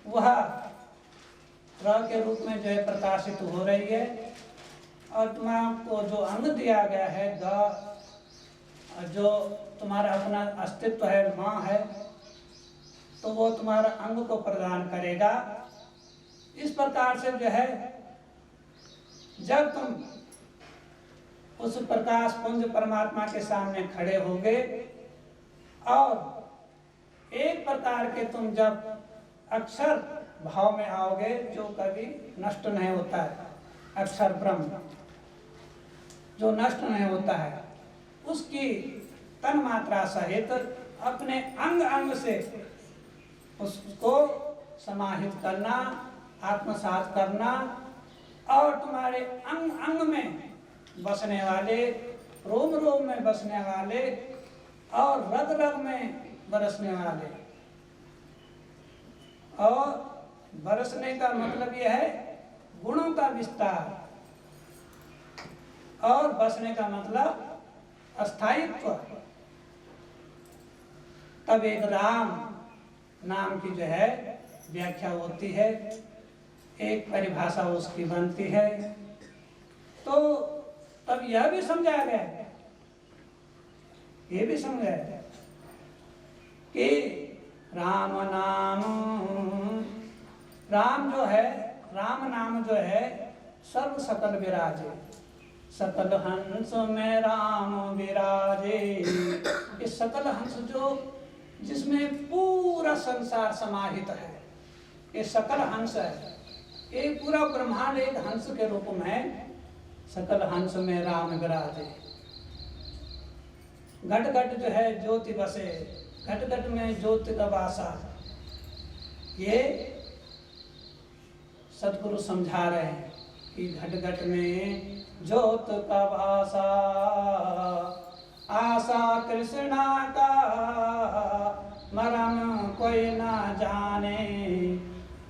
वह ग्रह के रूप में जो है प्रकाशित हो रही है। और तुम्हारा जो अंग दिया गया है, जो तुम्हारा अपना अस्तित्व है, माँ है, तो वो तुम्हारा अंग को प्रदान करेगा। इस प्रकार से जो है जब तुम उस प्रकाश पुंज परमात्मा के सामने खड़े होगे और एक प्रकार के तुम जब अक्षर भाव में आओगे जो कभी नष्ट नहीं होता है, अक्षर ब्रह्म जो नष्ट नहीं होता है, उसकी तन मात्रा सहित अपने अंग अंग से उसको समाहित करना, आत्मसात करना और तुम्हारे अंग अंग में बसने वाले, रोम रोम में बसने वाले और रग रग में बरसने वाले, और बरसने का मतलब यह है गुणों का विस्तार, और बसने का मतलब अस्थायित्व। तब एक राम नाम की जो है व्याख्या होती है, एक परिभाषा उसकी बनती है। तो तब यह भी समझाया गया, ये भी समझाया गया कि राम नाम, राम जो है, राम नाम जो है सर्व सकल विराजे, सकल हंस में राम विराजे। ये सकल हंस जो जिसमें पूरा संसार समाहित है, ये सकल हंस है। ये पूरा ब्रह्मांड एक हंस के रूप में सकल हंस में राम विराजे। घट घट जो है ज्योति बसे, घट घट में ज्योति का वासा, ये सतगुरु समझा रहे हैं कि घट घट में ज्योत का भाषा, आशा कृष्णा का मरम कोई ना जाने।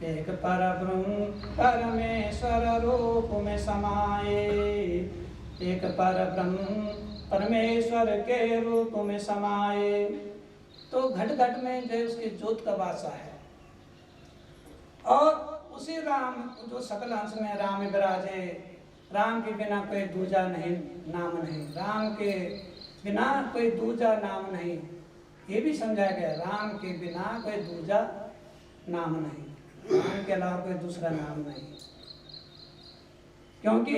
एक परब्रह्म परमेश्वर रूप में समाये, एक परब्रह्म परमेश्वर के रूप में समाये। तो घट घट में जो उसकी ज्योत का वासा है, और उसी राम जो सकल अंश में राम विराजे। राम के बिना कोई दूजा नहीं, नाम नहीं, राम के बिना कोई दूजा नाम नहीं, ये भी समझाया गया। राम के बिना कोई दूजा नाम नहीं, राम के अलावा कोई दूसरा नाम नहीं, क्योंकि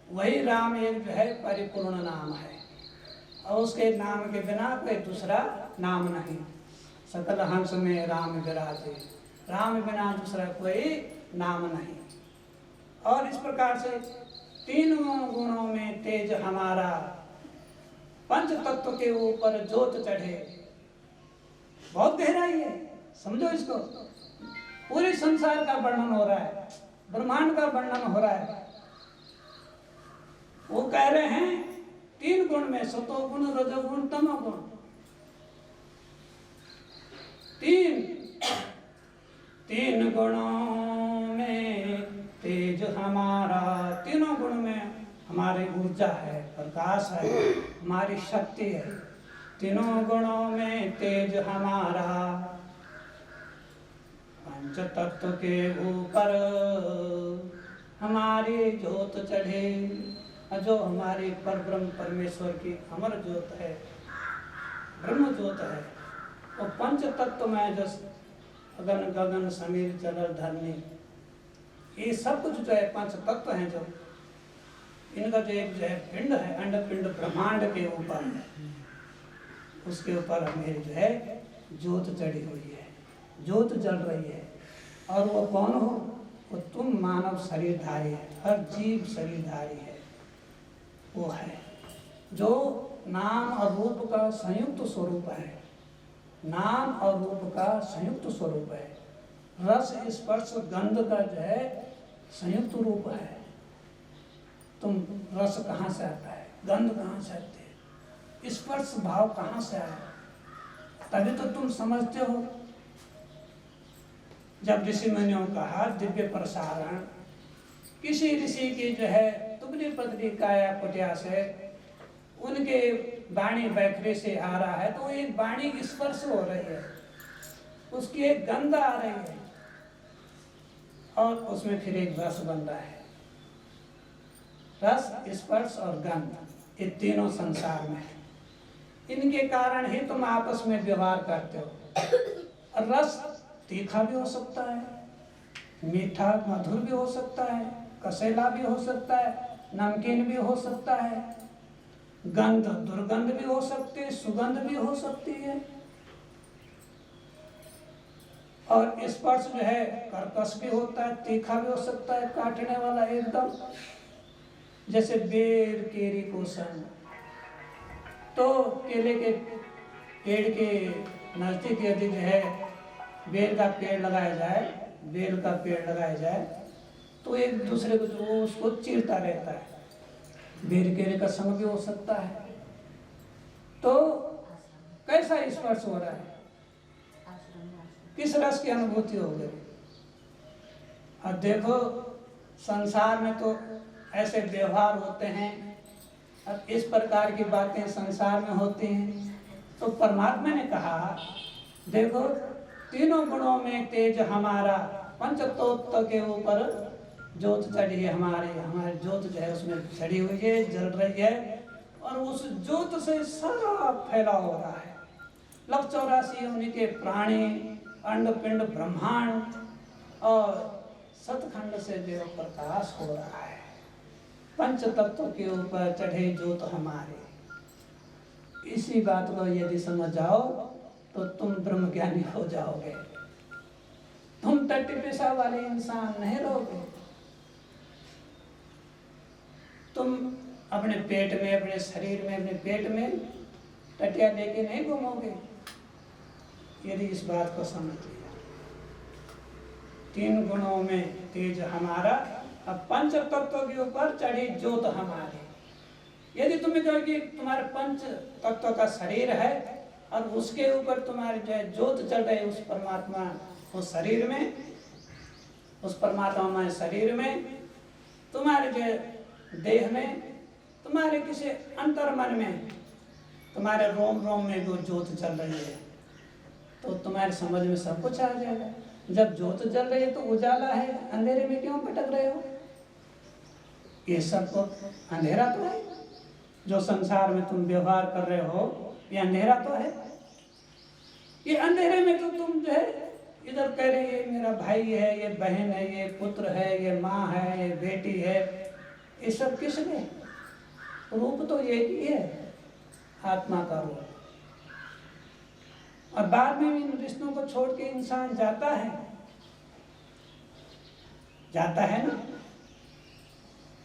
वही राम एक जो है परिपूर्ण नाम है और उसके नाम के बिना कोई दूसरा नाम नहीं। सकल हंस में राम विराजे, राम बिना दूसरा कोई नाम नहीं। और इस प्रकार से तीनों गुणों में तेज हमारा, पंच तत्व के ऊपर ज्योत चढ़े। बहुत गहराई है, समझो इसको। पूरे संसार का वर्णन हो रहा है, ब्रह्मांड का वर्णन हो रहा है। वो कह रहे हैं तीन गुण में, सतो गुण, रजोगुण, तमोगुण, तीन गुणों में तेज हमारा, तीनों गुण में हमारी ऊर्जा है, प्रकाश है, हमारी शक्ति है। तीनों गुणों में तेज हमारा, पंच तत्व के ऊपर हमारी जोत चढ़े, जो हमारे परब्रह्म परमेश्वर की अमर जोत है, ब्रह्म जोत है, और पंच तत्व में जो अगन गगन समीर जल धरनी, ये सब कुछ जो है पंच तत्व हैं, जो इनका जो एक जो है पिंड है, अंड पिंड ब्रह्मांड के ऊपर, उसके ऊपर हमें जो है जोत चढ़ी हुई है, जोत जल रही है। और वो कौन हो? वो तुम मानव शरीरधारी है, हर जीव शरीरधारी है, वो है जो नाम और रूप का संयुक्त स्वरूप है, नाम और रूप का संयुक्त स्वरूप है, रस स्पर्श गंध का जो है संयुक्त रूप है। तुम रस कहाँ से आता है, गंध कहाँ से आते है, स्पर्श भाव कहाँ से आया, तभी तो तुम समझते हो। जब ऋषि मुनियों का दिव्य प्रसारण किसी ऋषि की जो है दुबली पतली काया कुटिया से उनके वाणी बैखरे से आ रहा है, तो एक वाणी स्पर्श हो रही है, उसकी एक गंध आ रही है, और उसमें फिर एक रस बन रहा है। रस स्पर्श और गंध, ये तीनों संसार में है, इनके कारण ही तुम आपस में व्यवहार करते हो। और रस तीखा भी हो सकता है, मीठा मधुर भी हो सकता है, कसेला भी हो सकता है, नमकीन भी हो सकता है, गंध दुर्गंध भी हो सकती है, सुगंध भी हो सकती है, और स्पर्श जो है कर्कश भी होता है, तीखा भी हो सकता है, काटने वाला एकदम, जैसे बेर केरी कोसन। तो केले के पेड़ के नजदीक यदि जो है बेल का पेड़ लगाया जाए, बेल का पेड़ लगाया जाए, तो एक दूसरे को जो उसको चीरता रहता है, बेर केले का संग भी हो सकता है। तो कैसा स्पर्श हो रहा है, किस रस की अनुभूति हो गई। अब देखो संसार में तो ऐसे व्यवहार होते हैं, अब इस प्रकार की बातें संसार में होती हैं, तो परमात्मा ने कहा देखो तीनों गुणों में तेज हमारा, पंच तत्व के ऊपर जोत चढ़ी है, हमारी जोत जो है उसमें चढ़ी हुई है, जल रही है, और उस जोत से सारा फैला हो रहा है। 84 उनके प्राणी, अंड पिंड ब्रह्मांड और सतखंड से जो प्रकाश हो रहा है। पंच तत्व के ऊपर चढ़े जोत हमारे, इसी बात को यदि समझ जाओ तो तुम ब्रह्म ज्ञानी हो जाओगे, तुम टट्टी पेशा वाले इंसान नहीं रहोगे। तुम अपने पेट में, अपने शरीर में, अपने पेट में टटिया लेके नहीं घूमोगे, यदि इस बात को समझ लिया। 3 गुणों में तेज हमारा, अब पंच तत्व के ऊपर चढ़ी जोत हमारी। यदि तुम्हें कहो कि तुम्हारे पंच तत्व का शरीर है और उसके ऊपर तुम्हारी जो है जोत चल रही है, उस परमात्मा उस शरीर में, उस परमात्मा में शरीर में, तुम्हारे जो देह में, तुम्हारे किसी अंतर मन में, तुम्हारे रोम रोम में वो जोत चल रही है, तो तुम्हारे समझ में सब कुछ आ जाएगा। जब जोत जल रही है तो उजाला है, अंधेरे में क्यों भटक रहे हो? ये सब तो अंधेरा तो है, जो संसार में तुम व्यवहार कर रहे हो ये अंधेरा तो है। ये अंधेरे में तो तुम जो है इधर कह रहे ये मेरा भाई है, ये बहन है, ये पुत्र है, ये माँ है, ये बेटी है, ये सब किसने? रूप तो एक ही है, आत्मा का रूप। और बाद में इन रिश्तों को छोड़ के इंसान जाता है ना,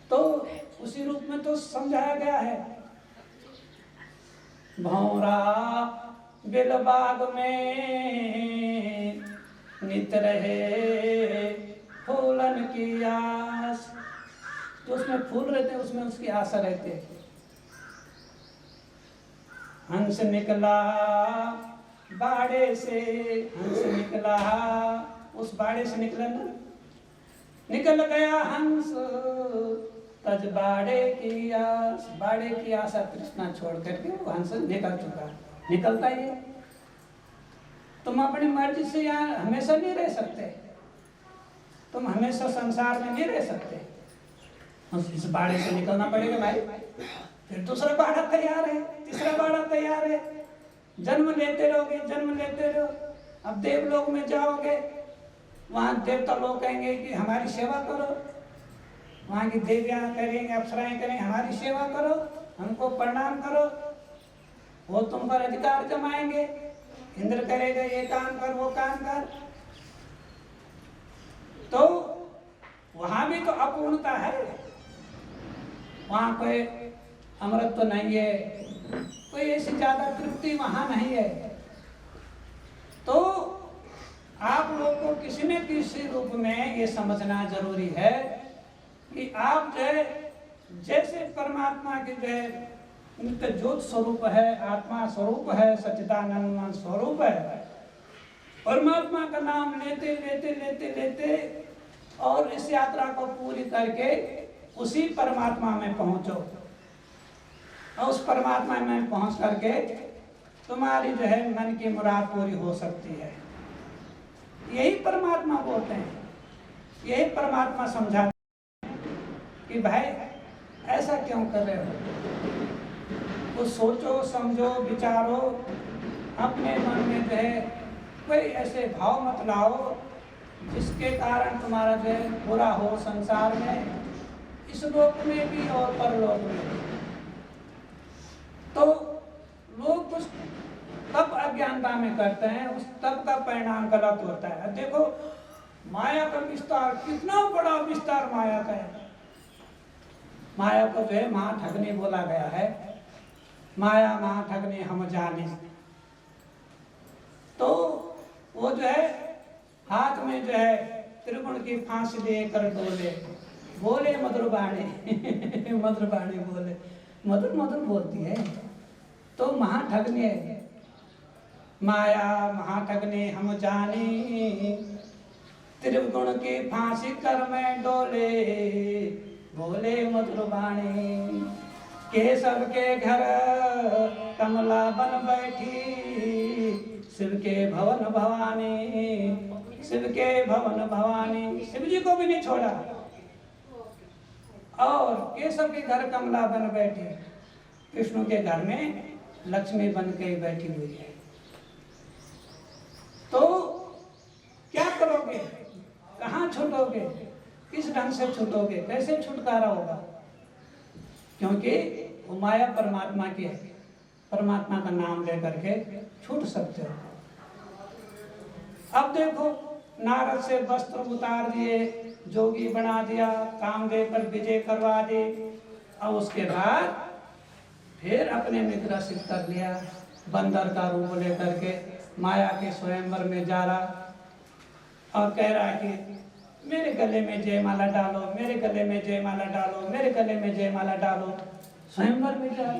तो उसी रूप में तो समझाया गया है। भौरा बिलबाग में नित रहे फूलन की आस, तो उसमें फूल रहते हैं, उसमें उसकी आशा रहती है। हंस निकला बाड़े से, हंस निकला, उस बाड़े से निकला ना, निकल गया हंस तज बाड़े की आस, बाड़े की आशा तृष्णा छोड़ करके वो हंस निकल चुका, निकलता ही है। तुम अपनी मर्जी से यहाँ हमेशा नहीं रह सकते, तुम हमेशा संसार में नहीं रह सकते, इस बाड़े से निकलना पड़ेगा भाई। फिर दूसरा बाड़ा तैयार है, तीसरा बाड़ा तैयार है, जन्म लेते रहोगे, जन्म लेते रहो। अब देवलोक में जाओगे, वहां देवता लोग कहेंगे कि हमारी सेवा करो, वहां की देवियां करेंगे, अप्सराएं करेंगे हमारी सेवा करो, हमको प्रणाम करो, वो तुम पर अधिकार जमाएंगे। इंद्र करेगा ये काम कर, वो काम कर। तो वहां भी तो अपूर्णता है, वहां कोई अमृत तो नहीं है, कोई ऐसी ज्यादा तृप्ति वहां नहीं है। तो आप लोग को किसी न किसी रूप में ये समझना जरूरी है कि आप जो है जैसे परमात्मा के जो है उनका ज्योत स्वरूप है, आत्मा स्वरूप है, सच्चिदानंद स्वरूप है, परमात्मा का नाम लेते लेते लेते लेते और इस यात्रा को पूरी करके उसी परमात्मा में पहुंचो, और उस परमात्मा में पहुंच करके तुम्हारी जो है मन की मुराद पूरी हो सकती है। यही परमात्मा बोलते हैं, यही परमात्मा समझाते हैं कि भाई ऐसा क्यों कर रहे हो, कुछ सोचो, समझो, विचारो, अपने मन में जो है कोई ऐसे भाव मत लाओ जिसके कारण तुम्हारा जो है बुरा हो संसार में, इस लोक में भी और परलोक में भी। तो लोग कुछ तप अज्ञानता में करते हैं, उस तप का परिणाम गलत होता है। देखो माया का विस्तार, कितना बड़ा विस्तार माया का है। माया को जो है महाठगनी बोला गया है, माया महाठगनी हम जाने। तो वो जो है हाथ में जो है त्रिगुण की फांसी लेकर डोले, बोले मधुर बाणी मधुर बाणी बोले, मधुर मधुर बोलती है। तो महाठगनी है, माया महाठगनी हम जाने, त्रिगुण की फांसी कर में डोले, बोले मधुर बाणी। केशव के घर कमला बन बैठी, शिव के भवन भवानी, शिव के भवन भवानी। शिव जी को भी नहीं छोड़ा, और केशव के घर कमला बन बैठी, कृष्ण के घर में लक्ष्मी बन के बैठी हुई है। तो क्या करोगे, कहाँ छूटोगे, किस ढंग से छूटोगे, कैसे छुटकारा होगा? क्योंकि वो माया परमात्मा की है, परमात्मा का नाम लेकर के छूट सकते हो। अब देखो नारद से वस्त्र उतार दिए, जोगी बना दिया, कामदेव पर विजय करवा दी, और उसके बाद फिर अपने में ग्रसित कर लिया, बंदर का रूप लेकर के माया के स्वयंवर में जा रहा और कह रहा है कि मेरे गले में जयमाला डालो, मेरे गले में जयमाला डालो, मेरे गले में जयमाला डालो। स्वयंवर में जा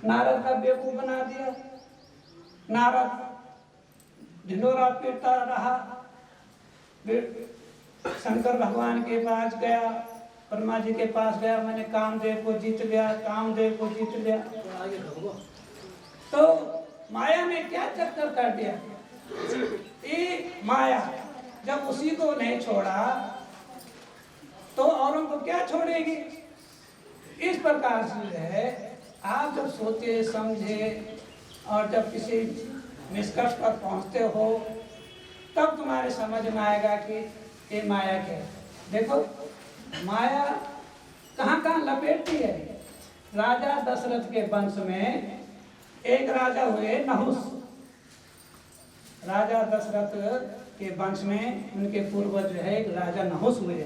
नारद का बेवकूफ बना दिया। नारद ढिंडोरा पीटता रहा, शंकर भगवान के पास गया, ब्रह्मा जी के पास गया, मैंने कामदेव को जीत लिया, कामदेव को जीत लिया। तो माया ने क्या चक्कर कर दिया, ये माया जब उसी को नहीं छोड़ा तो औरों को क्या छोड़ेगी? इस प्रकार से है, आप जब सोचे समझे और जब किसी निष्कर्ष पर पहुंचते हो तब तुम्हारे समझ में आएगा कि ये माया क्या है। देखो माया कहाँ कहाँ लपेटती है। राजा दशरथ के वंश में एक राजा हुए नहुस। राजा दशरथ के वंश में उनके पूर्वज जो है एक राजा नहुस हुए।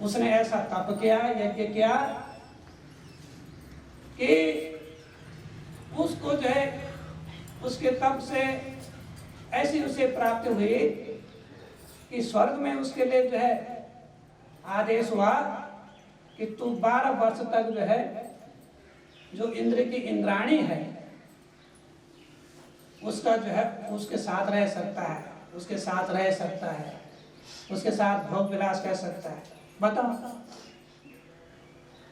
उसने ऐसा तप किया, यज्ञ किया कि उसको जो है उसके तप से ऐसी उसे प्राप्ति हुई कि स्वर्ग में उसके लिए जो है आदेश हुआ कि तू 12 वर्ष तक जो है जो इंद्र की इंद्राणी है उसका जो है उसके साथ रह सकता है, उसके साथ रह सकता है, उसके साथ भोग विलास कर सकता है। बताओ,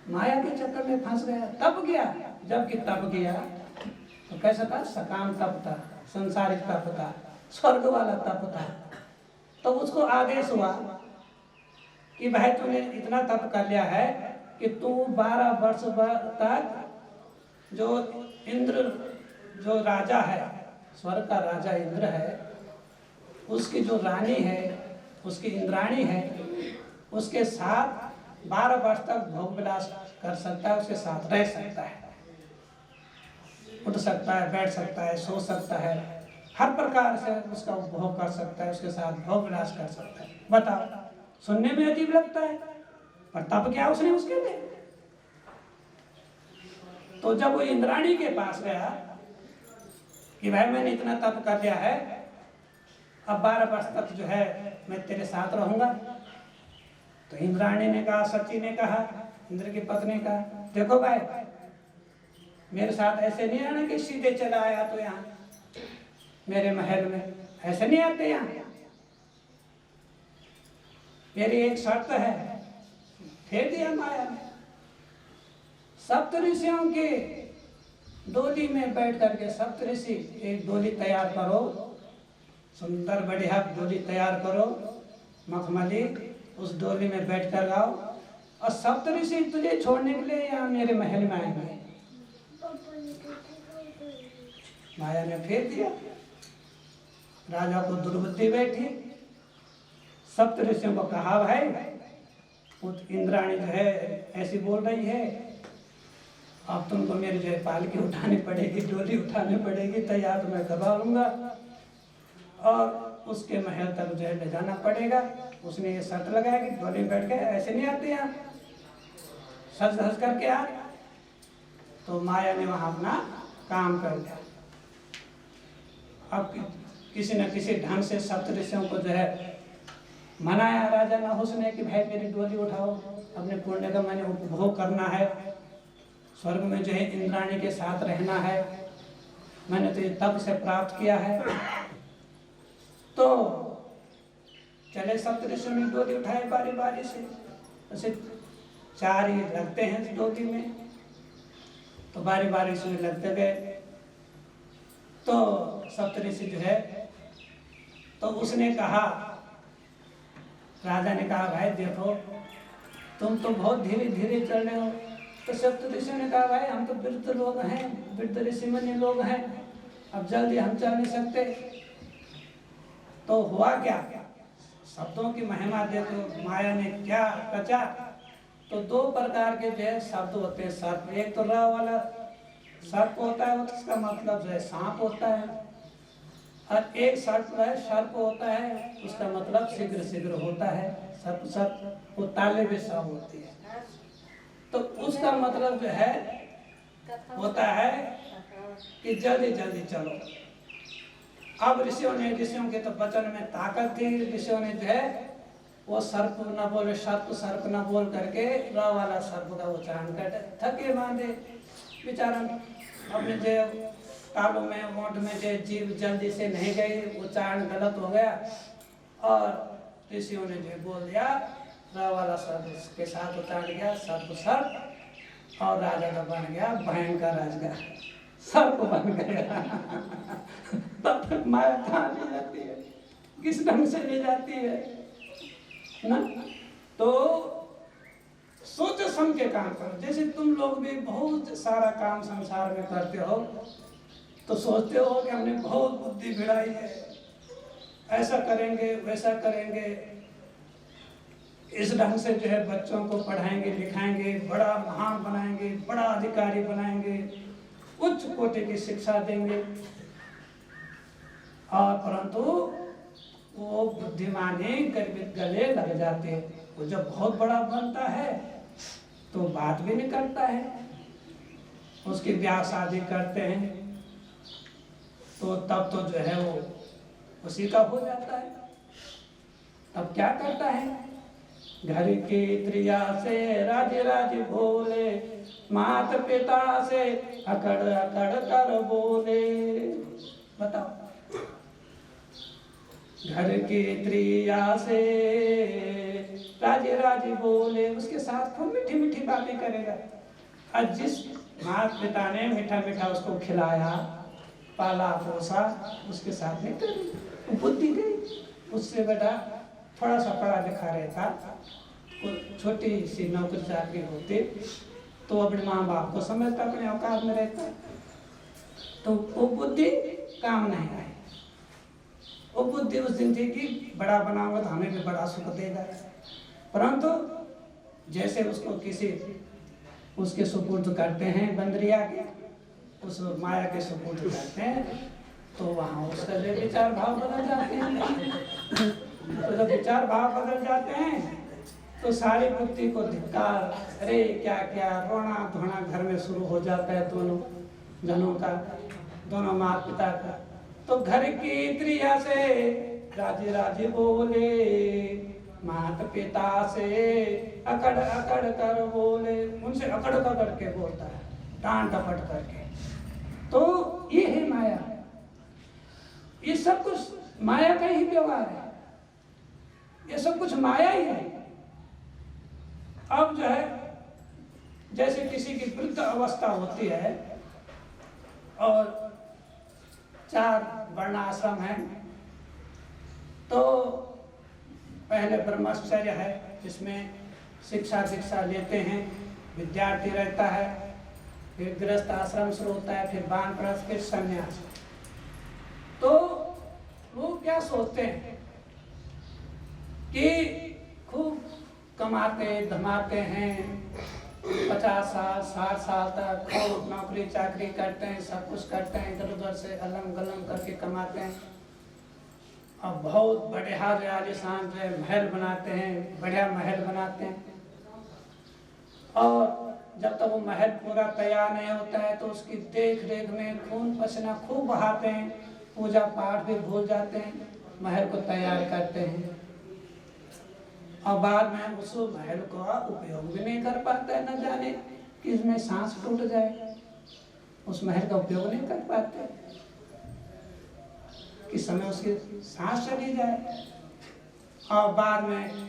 माया के चक्कर में फंस गया, तप गया। जबकि तप गया तो कैसा था? सकाम तप था, संसारिक तप था, स्वर्ग वाला तप था। तो उसको आदेश हुआ कि भाई तूने इतना तप कर लिया है कि तू 12 वर्ष तक जो इंद्र जो राजा है, स्वर्ग का राजा इंद्र है, उसकी जो रानी है, उसकी इंद्राणी है, उसके साथ 12 वर्ष तक भोग विलास कर सकता है, उसके साथ रह सकता है, उठ सकता है, बैठ सकता है, सो सकता है, हर प्रकार से उसका उपभोग कर सकता है, उसके साथ भोग विलास कर सकता है। बताओ, सुनने में अजीब लगता है, पर तब क्या उसने उसके लिए। तो जब वो इंद्राणी के पास गया कि भाई मैंने इतना तप कर लिया है, अब 12 वर्ष तक जो है मैं तेरे साथ रहूंगा, तो इंद्राणी ने कहा, सची ने कहा, इंद्र की पत्नी का, देखो भाई मेरे साथ ऐसे नहीं आना कि सीधे चला आया तो यहाँ मेरे महल में, ऐसे नहीं आते यहाँ। मेरी एक शर्त है, फेर दिया माया ने। सप्त ऋषियों के डोली में बैठ करके, सप्त ऋषि एक डोली तैयार करो, सुंदर बढ़िया डोली तैयार करो, मखमली, उस डोली में बैठ कर आओ, और सप्त ऋषि तुझे छोड़ने के लिए यहाँ मेरे महल में आएंगे। माया ने फेर दिया, राजा को दुर्बुद्धि बैठी। सप्त ऋषियों को कहा, भाई वो इंद्राणी जो है ऐसी बोल रही है, अब तुमको मेरी जो है पालकी उठानी पड़ेगी, डोली उठानी पड़ेगी, तैयार मैं करवा लूंगा और उसके महल तक जो है ले जाना पड़ेगा। उसने ये शर्त लगाया कि डोली बैठ के ऐसे नहीं आते यहाँ, सज धज करके आ। तो माया ने वहां अपना काम कर दिया। अब किसी न किसी ढंग से सप्त ऋषियों को जो है मनाया राजा नहुष ने कि भाई मेरी डोली उठाओ, अपने पुण्य का मैंने उपभोग करना है, स्वर्ग में जो है इंद्राणी के साथ रहना है, मैंने तो ये तप से प्राप्त किया है। तो चले सप्त ऋषियों ने डोली उठाए बारी बारी से, ऐसे 4 ही लगते हैं डोली में, तो बारी बारी से लगते गए। तो सप्त ऋषि जो है, तो उसने कहा, राजा ने कहा, भाई देखो तुम तो बहुत धीरे धीरे चल रहे हो। तो सप्त ऋषि ने कहा, भाई हम तो वृद्ध लोग हैं, वृद्ध ऋषि मुनि लोग हैं, अब जल्दी हम चल नहीं सकते। तो हुआ क्या, शब्दों की महिमा देखो माया ने क्या रचा। तो 2 प्रकार के जो है शब्द होते हैं सर्प, एक तो र वाला सर्प होता है, उसका मतलब जो है सांप होता है, और एक सर्प है सर्प होता है, उसका मतलब शीघ्र शीघ्र होता है। सर्प सर्प वो ताले में सा होती है, तो उसका मतलब जो है होता है कि जल्दी जल्दी चलो। अब ऋषियों के तो वचन में ताकत थी, ऋषियों ने जो है वो सर्प न बोले, सर्प न बोल करके र वाला सर्प का उच्चारण करते, थके बांधे बेचारा अपने जो तालों में मोट में जो जीव जल्दी से नहीं गई, उच्चारण गलत हो गया, और ऋषियों ने जो बोल दिया र वाला सर्प के साथ उच्चारण किया, सर्प, और राजा का बन गया भयंकर राजा, सर्प बन गया। तब तक माया कहाँ ले जाती है, किस ढंग से ले जाती है ना। तो सोच समझ के काम करो। जैसे तुम लोग भी बहुत सारा काम संसार में करते हो, तो सोचते हो कि हमने बहुत बुद्धि भिड़ाई है, ऐसा करेंगे वैसा करेंगे, इस ढंग से जो है बच्चों को पढ़ाएंगे लिखाएंगे, बड़ा महान बनाएंगे, बड़ा अधिकारी बनाएंगे, उच्च कोटि की शिक्षा देंगे, और परंतु वो बुद्धिमानी गले लग जाते हैं। वो जब बहुत बड़ा बनता है तो बात भी नहीं करता है, उसकी ब्याह शादी करते हैं तो तब तो जो है वो उसी का हो जाता है। तब क्या करता है, घर की त्रिया से राज राज बोले, माता पिता से अकड़ अकड़ कर बोले। बताओ, घर की त्रिया से राज राज बोले, उसके साथ खूब मीठी मीठी बातें करेगा। और जिस माता पिता ने मीठा मीठा उसको खिलाया, पाला पोसा, उसके साथ नहीं करेगा, बुद्धि गई। उससे बेटा थोड़ा सा पढ़ा लिखा रहता, छोटी सी नौकरी चाकरी होती तो अपने माँ बाप को समझता, अपने औकात में रहता, तो वो बुद्धि काम नहीं आई। वो बुद्धि उस दिन थी कि बड़ा बनाऊंगा तो हमें भी बड़ा सुख देगा, परंतु जैसे उसको किसी उसके सुपुर्द करते हैं बंदरिया के, उस माया के सुपुर्द करते हैं, तो वहाँ उसका जो विचार भाव बदल जाते हैं। तो जब विचार भाव बदल जाते हैं तो सारी बुद्धि को धिक्कार, अरे क्या क्या रोना धोना घर में शुरू हो जाता है दोनों जनों का, दोनों माता पिता का। तो घर की त्रिया से राजी राजी बोले, माता पिता से अकड़ अकड़ कर बोले, उनसे अकड़ अकड़ के बोलता है, डांट डपट करके। तो ये है माया, ये सब कुछ माया का ही व्यवहार है, ये सब कुछ माया ही है। अब जो है जैसे किसी की वृद्ध अवस्था होती है और 4 वर्णाश्रम है, तो पहले ब्रह्मचर्य है जिसमें शिक्षा दीक्षा लेते हैं, विद्यार्थी रहता है, फिर गृहस्थ आश्रम शुरू होता है, फिर वानप्रस्थ, फिर संन्यास। तो लोग क्या सोचते हैं कि खूब कमाते धमाते हैं, 50 साल 60 साल तक खूब नौकरी चाकरी करते हैं, सब कुछ करते हैं, इधर उधर से अलम गलम करके कमाते हैं, और बहुत बढ़िया आलिशान जो महल बनाते हैं, बढ़िया महल बनाते हैं। और जब तक वो महल पूरा तैयार नहीं होता है तो उसकी देख रेख में खून पसीना खूब बहाते हैं, पूजा पाठ भी भूल जाते हैं, महल को तैयार करते हैं, और बाद में उस महल का उपयोग भी नहीं कर पाता है, न जाने कि इसमें सांस टूट जाए, उस महल का उपयोग नहीं कर पाते, किस समय उसकी सांस चली जाए। और बाद में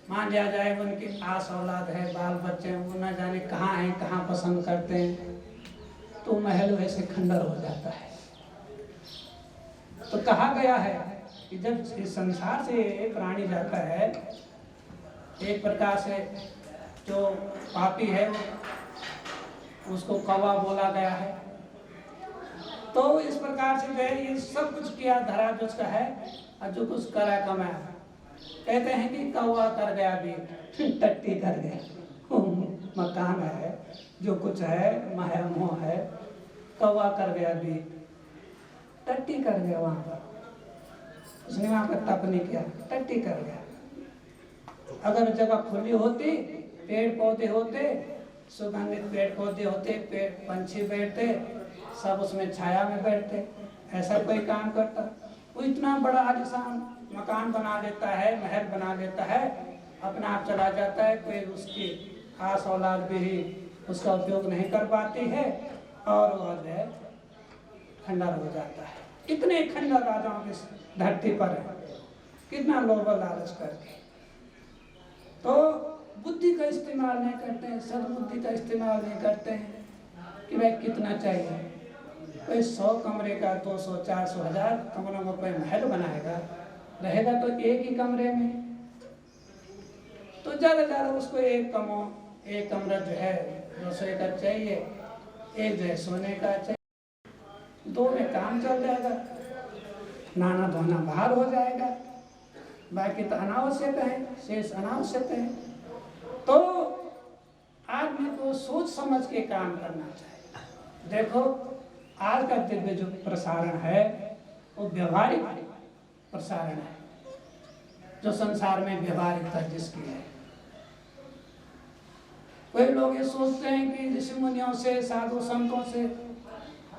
मान लिया जाए उनकी आस औलाद है, बाल बच्चे हैं, वो न जाने कहाँ हैं, कहाँ पसंद करते हैं, तो महल वैसे खंडर हो जाता है। तो कहा गया है कि जब इस संसार से प्राणी जाता है, एक प्रकार से जो पापी है उसको कौवा बोला गया है, तो इस प्रकार से जो है ये सब कुछ किया धरा जो उसका है, और जो कुछ करा कमाया, कहते हैं कि कौवा कर गया भी टट्टी कर गया। मकान है, जो कुछ है, माया मोह है, कौवा कर गया भी टट्टी कर गया, वहां पर उसने वहां पर तप नहीं किया, टट्टी कर गया। अगर जगह खुली होती, पेड़ पौधे होते, सुगंधित पेड़ पौधे होते, पेड़ पंछी बैठते, सब उसमें छाया में बैठते, ऐसा कोई काम करता। वो इतना बड़ा आलिशान मकान बना लेता है, महल बना लेता है, अपना आप चला जाता है, कोई उसकी आस औलाद भी उसका उपयोग नहीं कर पाती है, और वह जो है खंडर हो जाता है। कितने खंडर राजाओं की धरती पर है, कितना लोभ लालच करके। तो बुद्धि का इस्तेमाल नहीं करते हैं, सद्बुद्धि का इस्तेमाल नहीं करते हैं कि भाई कितना चाहिए। कोई 100 कमरे का 200 400 1000 कमरों में कोई महल बनाएगा, रहेगा तो एक ही कमरे में, तो ज़्यादा ज़्यादा उसको एक कमरा जो है रसोई का चाहिए, एक जो है सोने का चाहिए, 2 में काम चल जाएगा, नहाना धोना बाहर हो जाएगा, बाकी तो अनावश्यक है, शेष अनावश्यक है। तो आदमी को सोच समझ के काम करना चाहिए। देखो आज का दिव्य जो प्रसारण है वो व्यवहारिक प्रसारण है, जो संसार में व्यवहारिकता जिसकी है। कोई लोग ये सोचते हैं कि ऋषि मुनियों से, साधु संतों से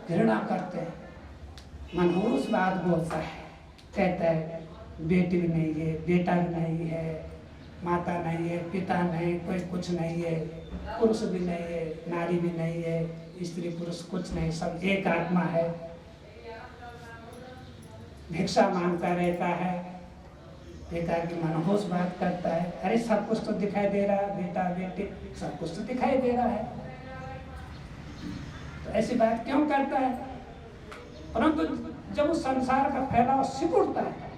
घृणा करते हैं, मनहूस बात बोलता है, कहता है बेटी भी नहीं है, बेटा भी नहीं है, माता नहीं है, पिता नहीं, कोई कुछ नहीं है, पुरुष भी नहीं है, नारी भी नहीं है, स्त्री पुरुष कुछ नहीं, सब एक आत्मा है, भिक्षा मांगता रहता है, बेकार की मनहूस बात करता है। अरे सब कुछ तो दिखाई दे रहा है, बेटा बेटी सब कुछ तो दिखाई दे रहा है, तो ऐसी बात क्यों करता है? परंतु जब उस संसार का फैलाव सिकुड़ता है,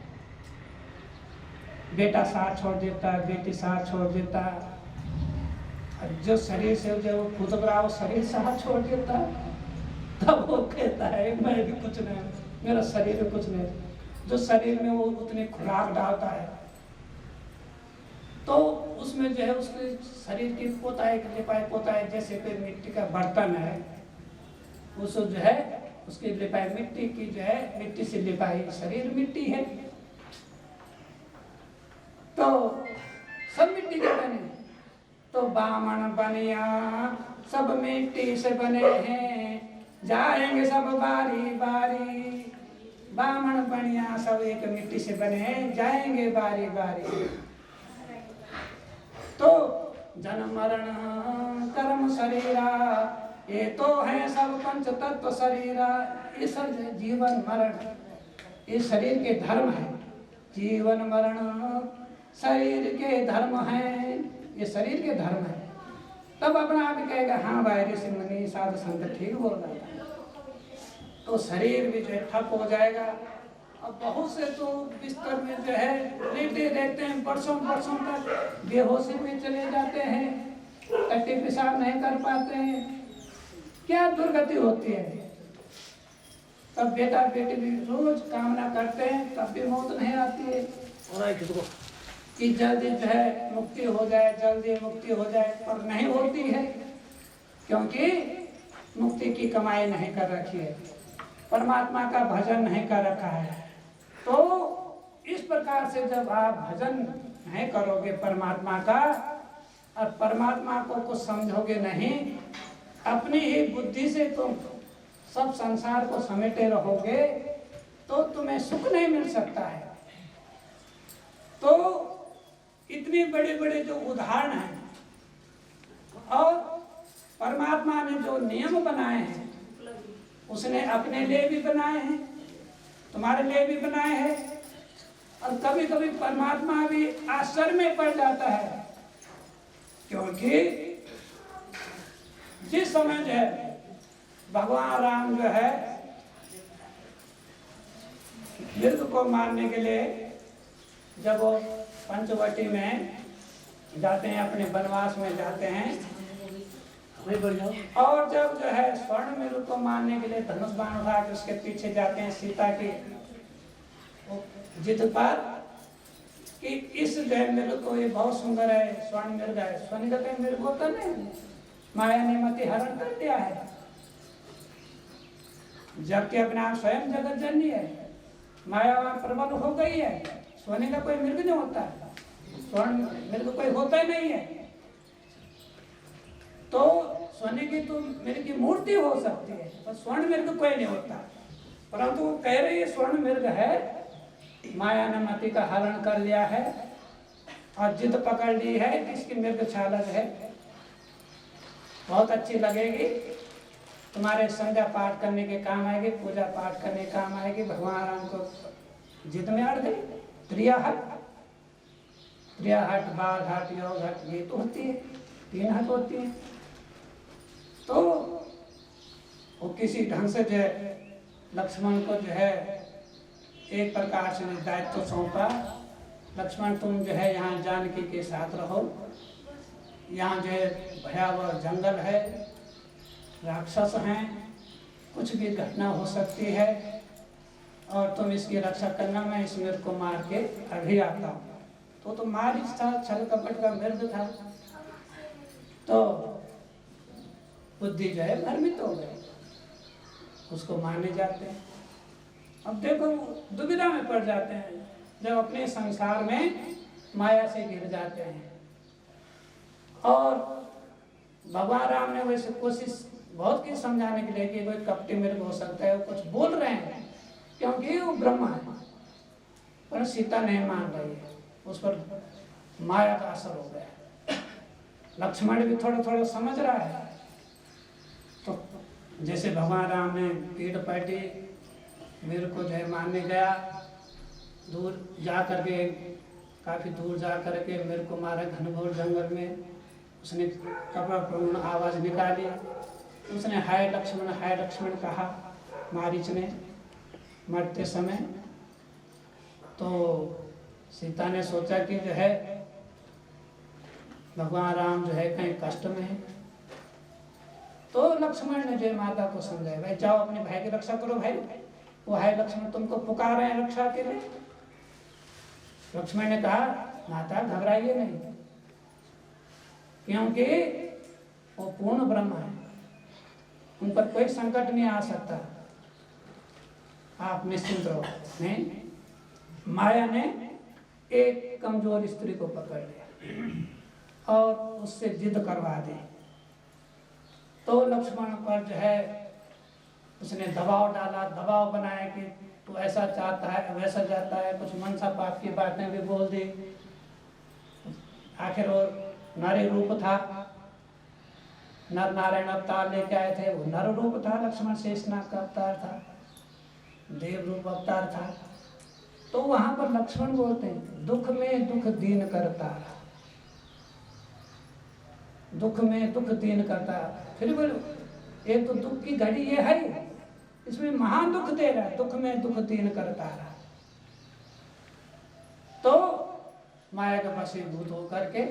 बेटा साथ छोड़ देता, बेटी साथ छोड़ देता, और जो शरीर से जो खुद रहा वो शरीर साथ छोड़ देता, तब वो कहता है मैं भी कुछ नहीं, मेरा शरीर भी कुछ नहीं। जो शरीर में वो उतनी खुराक डालता है तो उसमें जो है उसके शरीर की पोताई लिपाई पोताई, जैसे कोई मिट्टी का बर्तन है, उसको जो है उसकी लिपाई मिट्टी की जो है मिट्टी से लिपाई, शरीर मिट्टी है तो सब मिट्टी के बने। तो बामण बनिया सब मिट्टी से बने हैं, जाएंगे सब बारी बारी। बामण बनिया सब एक मिट्टी से बने हैं, जाएंगे बारी बारी। तो जन्म मरण कर्म शरीरा, ये तो है सब पंच तत्व शरीरा। ये सब जीवन मरण ये शरीर के धर्म है। जीवन मरण शरीर के धर्म है, ये शरीर के धर्म है। तब अपना आप ही कहेगा हाँ भाई ऋषि मुनि साधु संत ठीक बोल रहा था। तो शरीर भी जो है ठप हो जाएगा। अब बहुत से तो बिस्तर में जो है लेटे रहते हैं, बरसों बरसों तक बेहोशी में चले जाते हैं, टट्टी पेशाब नहीं कर पाते हैं, क्या दुर्गति होती है। तब बेटा बेटी भी रोज कामना करते हैं, तब भी मौत नहीं आती है कि जल्दी जो है मुक्ति हो जाए, जल्दी मुक्ति हो जाए, पर नहीं होती है क्योंकि मुक्ति की कमाई नहीं कर रखी है, परमात्मा का भजन नहीं कर रखा है। तो इस प्रकार से जब आप भजन नहीं करोगे परमात्मा का और परमात्मा को कुछ समझोगे नहीं, अपनी ही बुद्धि से तुम सब संसार को समेटे रहोगे तो तुम्हें सुख नहीं मिल सकता है। तो इतने बड़े बड़े जो उदाहरण हैं और परमात्मा ने जो नियम बनाए हैं उसने अपने लिए भी बनाए हैं, तुम्हारे लिए भी बनाए हैं। और कभी कभी परमात्मा भी आश्चर्य में पड़ जाता है क्योंकि जिस समय जो है भगवान राम जो है मृग को मारने के लिए जब वो पंचवटी में जाते हैं, अपने वनवास में जाते हैं, और जब जो है स्वर्ण मृग को मारने के लिए धनुष बाण उठा के उसके पीछे जाते हैं सीता की जिद पर कि इस जो है मृग को ये बहुत सुंदर है, स्वर्ण मृग है। स्वर्ण का मृग होता नहीं, माया ने मति हरण कर दिया है, जबकि अपने आप स्वयं जगत जननी है, माया प्रबल हो गई है। सोने का कोई मृग नहीं होता, स्वर्ण मृग कोई होता ही नहीं है। तो सोने की तो मृग की मूर्ति हो सकती है पर स्वर्ण मृग कोई नहीं होता। परंतु वो कह रही है स्वर्ण मृग है, माया ने मति का हरण कर लिया है और जिद पकड़ ली है कि इसकी मृग छालक है, बहुत अच्छी लगेगी, तुम्हारे संध्या पाठ करने के काम आएगी, पूजा पाठ करने के काम आएगी। भगवान राम को जिद में अड़ गई। त्रियाहट बाघ हट योग हट ये तो होती है, 3 हट होती है। तो वो किसी ढंग से जो है लक्ष्मण को जो है एक प्रकार से दायित्व सौंपा, लक्ष्मण तुम जो है यहाँ जानकी के साथ रहो, यहाँ जो है भयावह जंगल है, राक्षस हैं, कुछ भी घटना हो सकती है और तुम इसकी रक्षा करना, मैं इस मृग को मार के अभी आता हूँ। तो मारिच था, छल कपट का मृग था, तो बुद्धि जो है भ्रमित हो गई, उसको मारने जाते हैं। अब देखो दुविधा में पड़ जाते हैं जब अपने संसार में माया से घिर जाते हैं। और भगवान राम ने वैसे कोशिश बहुत की समझाने के लिए कि कोई कपटी मृग हो सकता है, वो कुछ बोल रहे हैं क्योंकि वो ब्रह्मा है, पर सीता नहीं मान रही है, उस पर माया का असर हो गया। लक्ष्मण भी थोड़ा थोड़ा समझ रहा है। तो जैसे भगवान राम ने पीठ पलटी, मेरे को जो है मारने गया, दूर जा करके काफ़ी दूर जा करके मेरे को मारा घनघोर जंगल में। उसने कपड़ा पूर्ण आवाज़ निकाली, उसने हाय लक्ष्मण कहा मारीच ने मरते समय। तो सीता ने सोचा कि जो है भगवान राम जो है कहीं कष्ट में है, तो लक्ष्मण ने जो माता को समझाया, भाई जाओ अपने भाई की रक्षा करो, भाई वो है लक्ष्मण तुमको पुकार रहे हैं रक्षा के लिए। लक्ष्मण ने कहा माता घबराइए नहीं, क्योंकि वो पूर्ण ब्रह्म है, उन पर कोई संकट नहीं आ सकता, आप निश्चिंत रहो। नहीं, माया ने एक कमजोर स्त्री को पकड़ लिया और उससे जिद करवा दी, तो लक्ष्मण पर जो है उसने दबाव डाला, दबाव बनाया कि तू ऐसा चाहता है वैसा चाहता है, कुछ मनसा पाप की बातें भी बोल दी। आखिर वो नारी रूप था, नर नारायण अवतार लेके आए थे, वो नर रूप था, लक्ष्मण शेषनाग का अवतार था, देव रूप अवतार था। तो वहां पर लक्ष्मण बोलते हैं दुख में दुख दीन करता, दुख में दुख दीन करता। फिर बोलो एक तो दुख की घड़ी ये है, इसमें महा दुख दे रहा है, दुख में दुख दीन करता रहा। तो माया का वशीभूत होकर के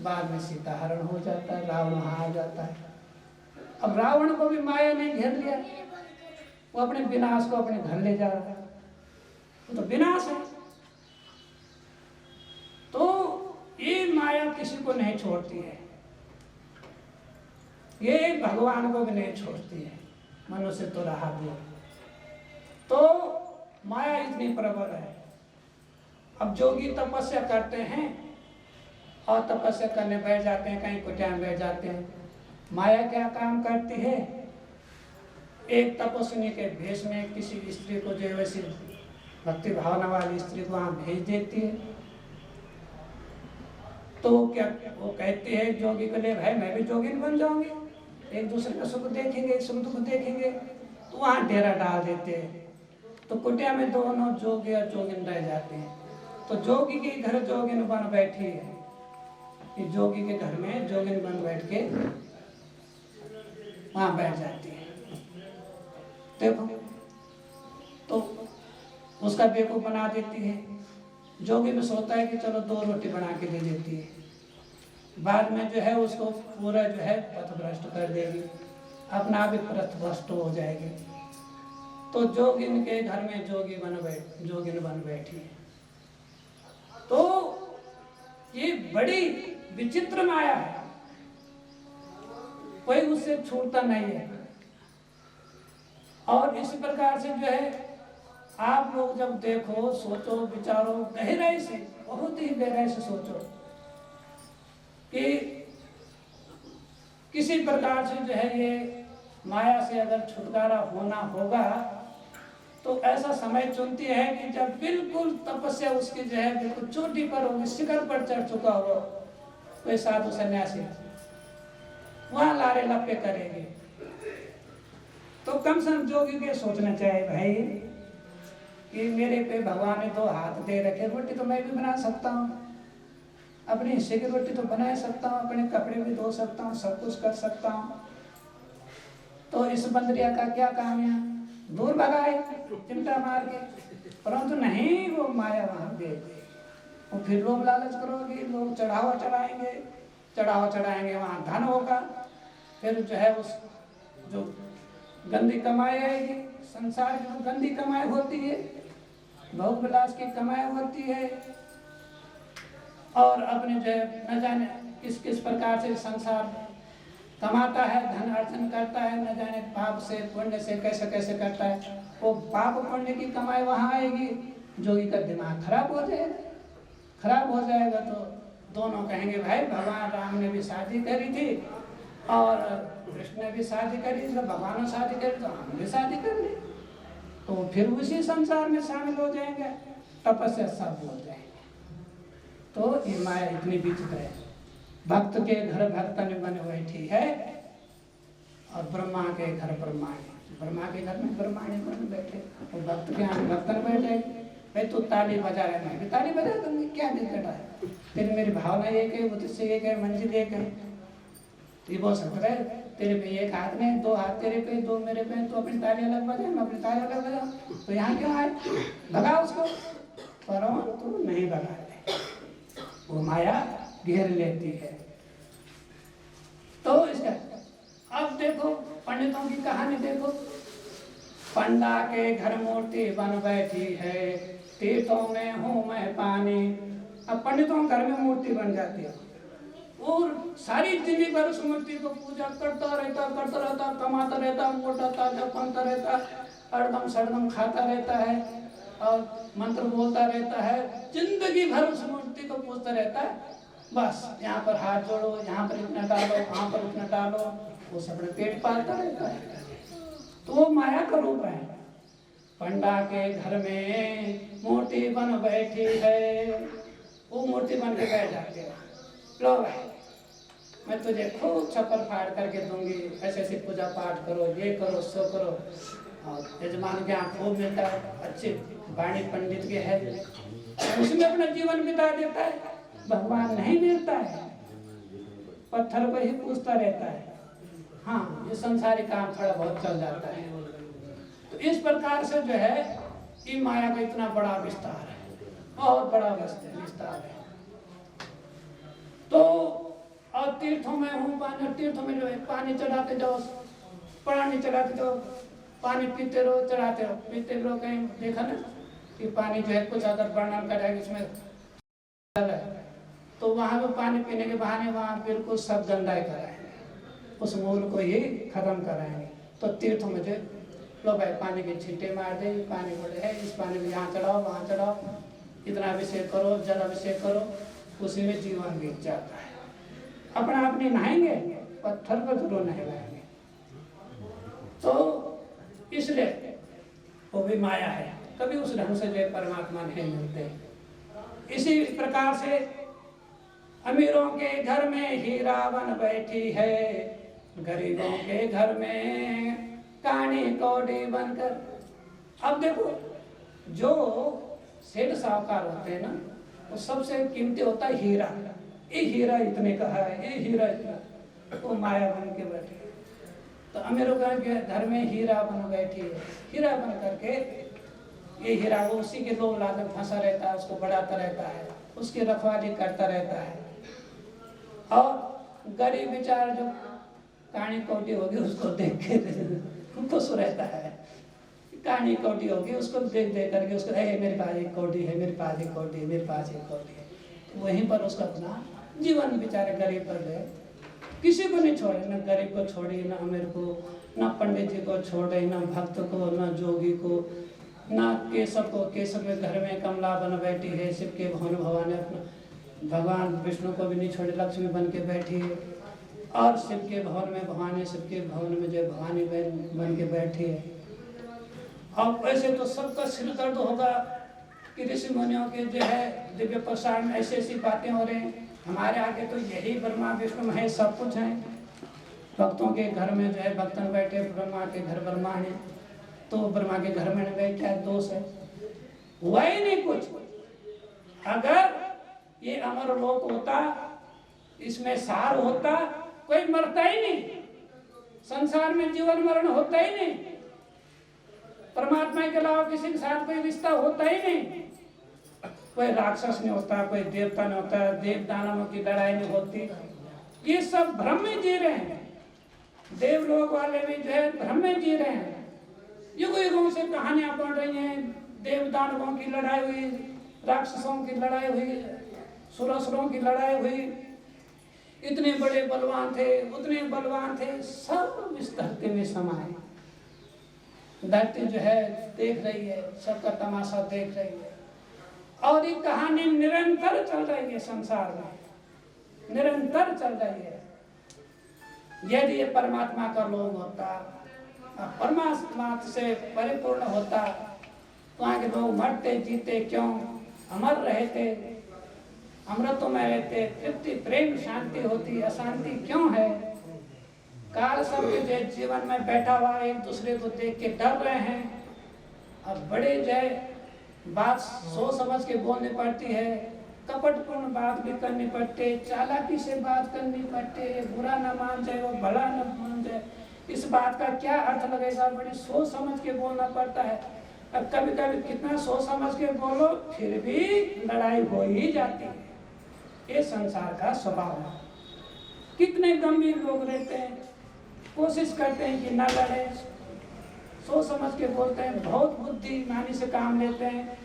बाद में सीता हरण हो जाता है, रावण वहां आ जाता है। अब रावण को भी माया ने घेर लिया, वो अपने विनाश को अपने घर ले जा रहा है, वो तो विनाश है। तो ये माया किसी को नहीं छोड़ती है, ये भगवान को भी नहीं छोड़ती है, मनुष्य तो रहा दूर। तो माया इतनी प्रबल है। अब जोगी तपस्या करते हैं और तपस्या करने बैठ जाते हैं, कहीं कुटिया में बैठ जाते हैं, माया क्या काम करती है, एक तपस्विनी के भेष में किसी स्त्री को जो वैसी भक्ति भावना वाली स्त्री को वहां भेज देती है। तो क्या वो कहती है जोगी को ले भाई मैं भी जोगिन बन जाऊंगी, एक दूसरे का सुख देखेंगे, सुख दुख देखेंगे, तो वहां डेरा डाल देते हैं। तो कुटिया में दोनों जोगी और जोगिन रह जाते हैं। तो जोगी के घर जोगिन बन बैठी है, कि जोगी के घर में जोगिन बन बैठ के वहां बैठ जाती है। देखो तो उसका बेवकूफ बना देती है। जोगी में सोचता है कि चलो 2 रोटी बना के दे देती है, बाद में जो है उसको पूरा जो है पथभ्रष्ट कर देगी, अपना आप ही पथभ्रष्ट हो जाएगी। तो जोगिन के घर में जोगिन बन बैठी है। तो ये बड़ी विचित्र माया है, कोई उससे छूटता नहीं है। और इस प्रकार से जो है आप लोग जब देखो, सोचो, विचारो गहराई से, बहुत ही गहराई से सोचो कि किसी प्रकार से जो है ये माया से अगर छुटकारा होना होगा तो ऐसा समय चुनती है कि जब बिल्कुल तपस्या उसकी जो है बिल्कुल चोटी पर होगी, शिखर पर चढ़ चुका हो, कोई साधु सन्यासी वहां लारे लपे करेंगे। तो कम से कम जोगी के सोचना चाहिए भाई कि मेरे पे भगवान ने 2 हाथ दे रखे, रोटी तो मैं भी बना सकता हूँ, अपने हिस्से की रोटी तो बना सकता हूँ, अपने कपड़े भी धो सकता हूँ, सब कुछ कर सकता हूँ। तो इस बंदरिया का क्या काम है, दूर भगाए चिमटा मार के, परंतु नहीं, वो माया वहां दे दे। और फिर लोग लालच करोगे, लोग चढ़ावा चढ़ाएंगे, वहां धन होगा, फिर जो है उस जो गंदी कमाई आएगी, संसार की जो गंदी कमाई होती है, भोग विलास की कमाई होती है, और अपने जो है न जाने किस किस प्रकार से संसार कमाता है, धन अर्जन करता है, न जाने पाप से पुण्य से कैसे कैसे करता है। वो पाप पुण्य की कमाई वहां आएगी, जोगी का दिमाग खराब हो जाएगा। तो दोनों कहेंगे भाई भगवान राम ने भी शादी करी थी और कृष्ण ने भी शादी करी, तो भगवान ने शादी करी तो हम भी शादी कर ली, तो फिर उसी संसार में शामिल हो जाएंगे, तपस्या सब हो जाएंगे। तो ये माया इतनी विचित्र है। भक्त के घर भक्तन बन बैठी है और ब्रह्मा के घर ब्रह्मा के घर में ब्रह्माणी बन बैठे, और भक्त के यहाँ भक्तन बैठे। भाई तू ताली बजा रहा है, मैं भी ताली बजा दूंगी, क्या दिक्कत है, तेरी मेरी भावना एक है, वो तुझसे एक है, मंजिल एक है। ये बोल सकता है तेरे पे एक हाथ में, 2 हाथ तेरे पे, 2 मेरे पे, तो अपनी ताली अलग बजाए, मैं अपनी ताली अलग बजाऊं, तो यहाँ क्यों आए, भगा उसको, परंतु नहीं बनाते, वो माया घेर लेती है। तो इसका अब देखो पंडितों की कहानी देखो, पंडा के घर मूर्ति बन बैठी है, तीर्थों में हूँ मैं पानी। अब पंडितों के घर में मूर्ति बन जाती है और सारी जिंदगी भर उस मूर्ति को पूजा करता रहता, कमाता रहता, मोटाता जपता रहता, अड़दम सड़दम खाता रहता है और मंत्र बोलता रहता है, जिंदगी भर उस मूर्ति को पूजता रहता है। बस यहाँ पर हाथ जोड़ो, यहाँ पर इतना डालो, वहाँ पर इतना डालो, वो सब अपने पेट पालता रहता है। तो वो माया का रूप है। पंडा के घर में मूर्ति बन बैठी है, वो मूर्ति बन के बैठ जाते हैं। लो भाई मैं तुझे खूब छप्पर फाड़ करके दूंगी, ऐसे ऐसे पूजा पाठ करो, ये करो सो करो, और यजमान के यहाँ खूब मिलता है, अच्छे वाणी पंडित के है, उसमें अपना जीवन बिता देता है। भगवान नहीं मिलता है, पत्थर को ही पूछता रहता है। हाँ ये संसारी काम थोड़ा बहुत चल जाता है। तो इस प्रकार से जो है ये माया का इतना बड़ा विस्तार है, बहुत बड़ा विस्तार है। तो और तीर्थों में हूँ पानी, तीर्थों में जो है पानी चढ़ाते जाओ, पानी चढ़ाते जाओ, पानी पीते रहो, चढ़ाते रहो, पीते रहो। कहीं देखा ना कि पानी जो है कुछ अगर वर्णन करेगा इसमें, तो वहाँ पे पानी पीने के बहाने वहाँ बिल्कुल सब गंदा कराएंगे, उस मूल को ही खत्म कराएंगे। तो तीर्थों में जो लो भाई पानी के छींटे मार दे, पानी को है इस पानी में यहाँ चढ़ाओ वहाँ चढ़ाओ, इतना अभिषेक करो, जल अभिषेक करो, उसी में जीवन बीत जाता है। अपना आप नहीं नहाएंगे, पत्थर को जरूर नहलाएंगे। तो इसलिए वो भी माया है, कभी उस ढंग से जो परमात्मा नहीं मिलते। इसी प्रकार से अमीरों के घर में हीरा बन बैठी है, गरीबों के घर में कानी कौड़ी बनकर। अब देखो जो सेठ साहूकार होते हैं ना, वो सबसे कीमती होता है हीरा। ये हीरा इतने का है, ये हीरा इतना, वो माया बन के बैठे। तो अमीरों के घर में हीरा बन बैठी है, हीरा बन करके ये हीरा वो उसी के लोग लाकर फंसा रहता है, उसको बढ़ाता रहता है, उसकी रखवाली करता रहता है। और गरीब बेचारा जो कहानी कौटी होगी उसको देख के खुश रहता है, कहानी कौटी होगी उसको देख देख करके उसको मेरे पास एक कौटी है, मेरे पास एक कौटी है, मेरे पास एक कौटी है। तो वहीं पर उसका अपना जीवन बेचारे गरीब पर गए, किसी को नहीं छोड़े, न गरीब को छोड़े, न अमीर को, न पंडित जी को छोड़े, न भक्त को, न जोगी को, न केशव को। केशव के घर में कमला बन बैठी है, शिव के भवन भवानी अपना भगवान विष्णु को भी नहीं छोड़े, लक्ष्मी बन के बैठी है। और शिव के भवन में भवानी, शिव के भवन में जो भवानी बन के बैठी है। अब वैसे तो सबका सिर दर्द होगा कि ऋषि मुनियों के जो है दिव्य प्रसाद में ऐसी ऐसी बातें हो रही हैं। हमारे आगे तो यही ब्रह्मा विष्णु महेश सब कुछ है। भक्तों के घर में जो है भक्तन बैठे, ब्रह्मा के घर ब्रह्मा है, तो ब्रह्मा के घर में गए, क्या दोष है? हुआ ही नहीं कुछ। अगर ये अमर लोक होता, इसमें सार होता, कोई मरता ही नहीं, संसार में जीवन मरण होता ही नहीं, परमात्मा के अलावा किसी के साथ कोई रिश्ता होता ही नहीं, कोई राक्षस नहीं होता, कोई देवता नहीं होता, देव दानवों की लड़ाई नहीं होती। ये सब भ्रम में जी रहे हैं। देवलोक वाले भी जो है भ्रम में जी रहे हैं। युगों युगों से कहानियां पढ़ रही हैं, देव दानवों की लड़ाई हुई, राक्षसों की लड़ाई हुई, सुरसुरों की लड़ाई हुई, इतने बड़े बलवान थे, उतने बलवान थे, सब इस धरती में समाये। धरती जो है देख रही है, सबका तमाशा देख रही है, और ये कहानी निरंतर चल रही है, संसार में निरंतर चल रही है। यदि ये परमात्मा का लोग होता, परमात्मा से परिपूर्ण होता, तो वहाँ के लोग मरते जीते क्यों, अमर रहते, अमृतमय रहते, तृप्ति प्रेम शांति होती, अशांति क्यों है? काल सबके जीवन में बैठा हुआ एक दूसरे को देख के डर रहे हैं। अब बड़े जय बात सोच समझ के बोलनी पड़ती है, कपटपूर्ण बात भी करनी पड़ती है, चालाकी से बात करनी पड़ती है, बुरा न मान जाए वो भला न मान जाए, इस बात का क्या अर्थ लगेगा, बड़ी सोच समझ के बोलना पड़ता है। अब कभी कभी कितना सोच समझ के बोलो फिर भी लड़ाई हो ही जाती है। ये संसार का स्वभाव है। कितने गंभीर लोग रहते हैं, कोशिश करते हैं कि न लड़े, सोच समझ के बोलते हैं, बहुत बुद्धिमानी से काम लेते हैं,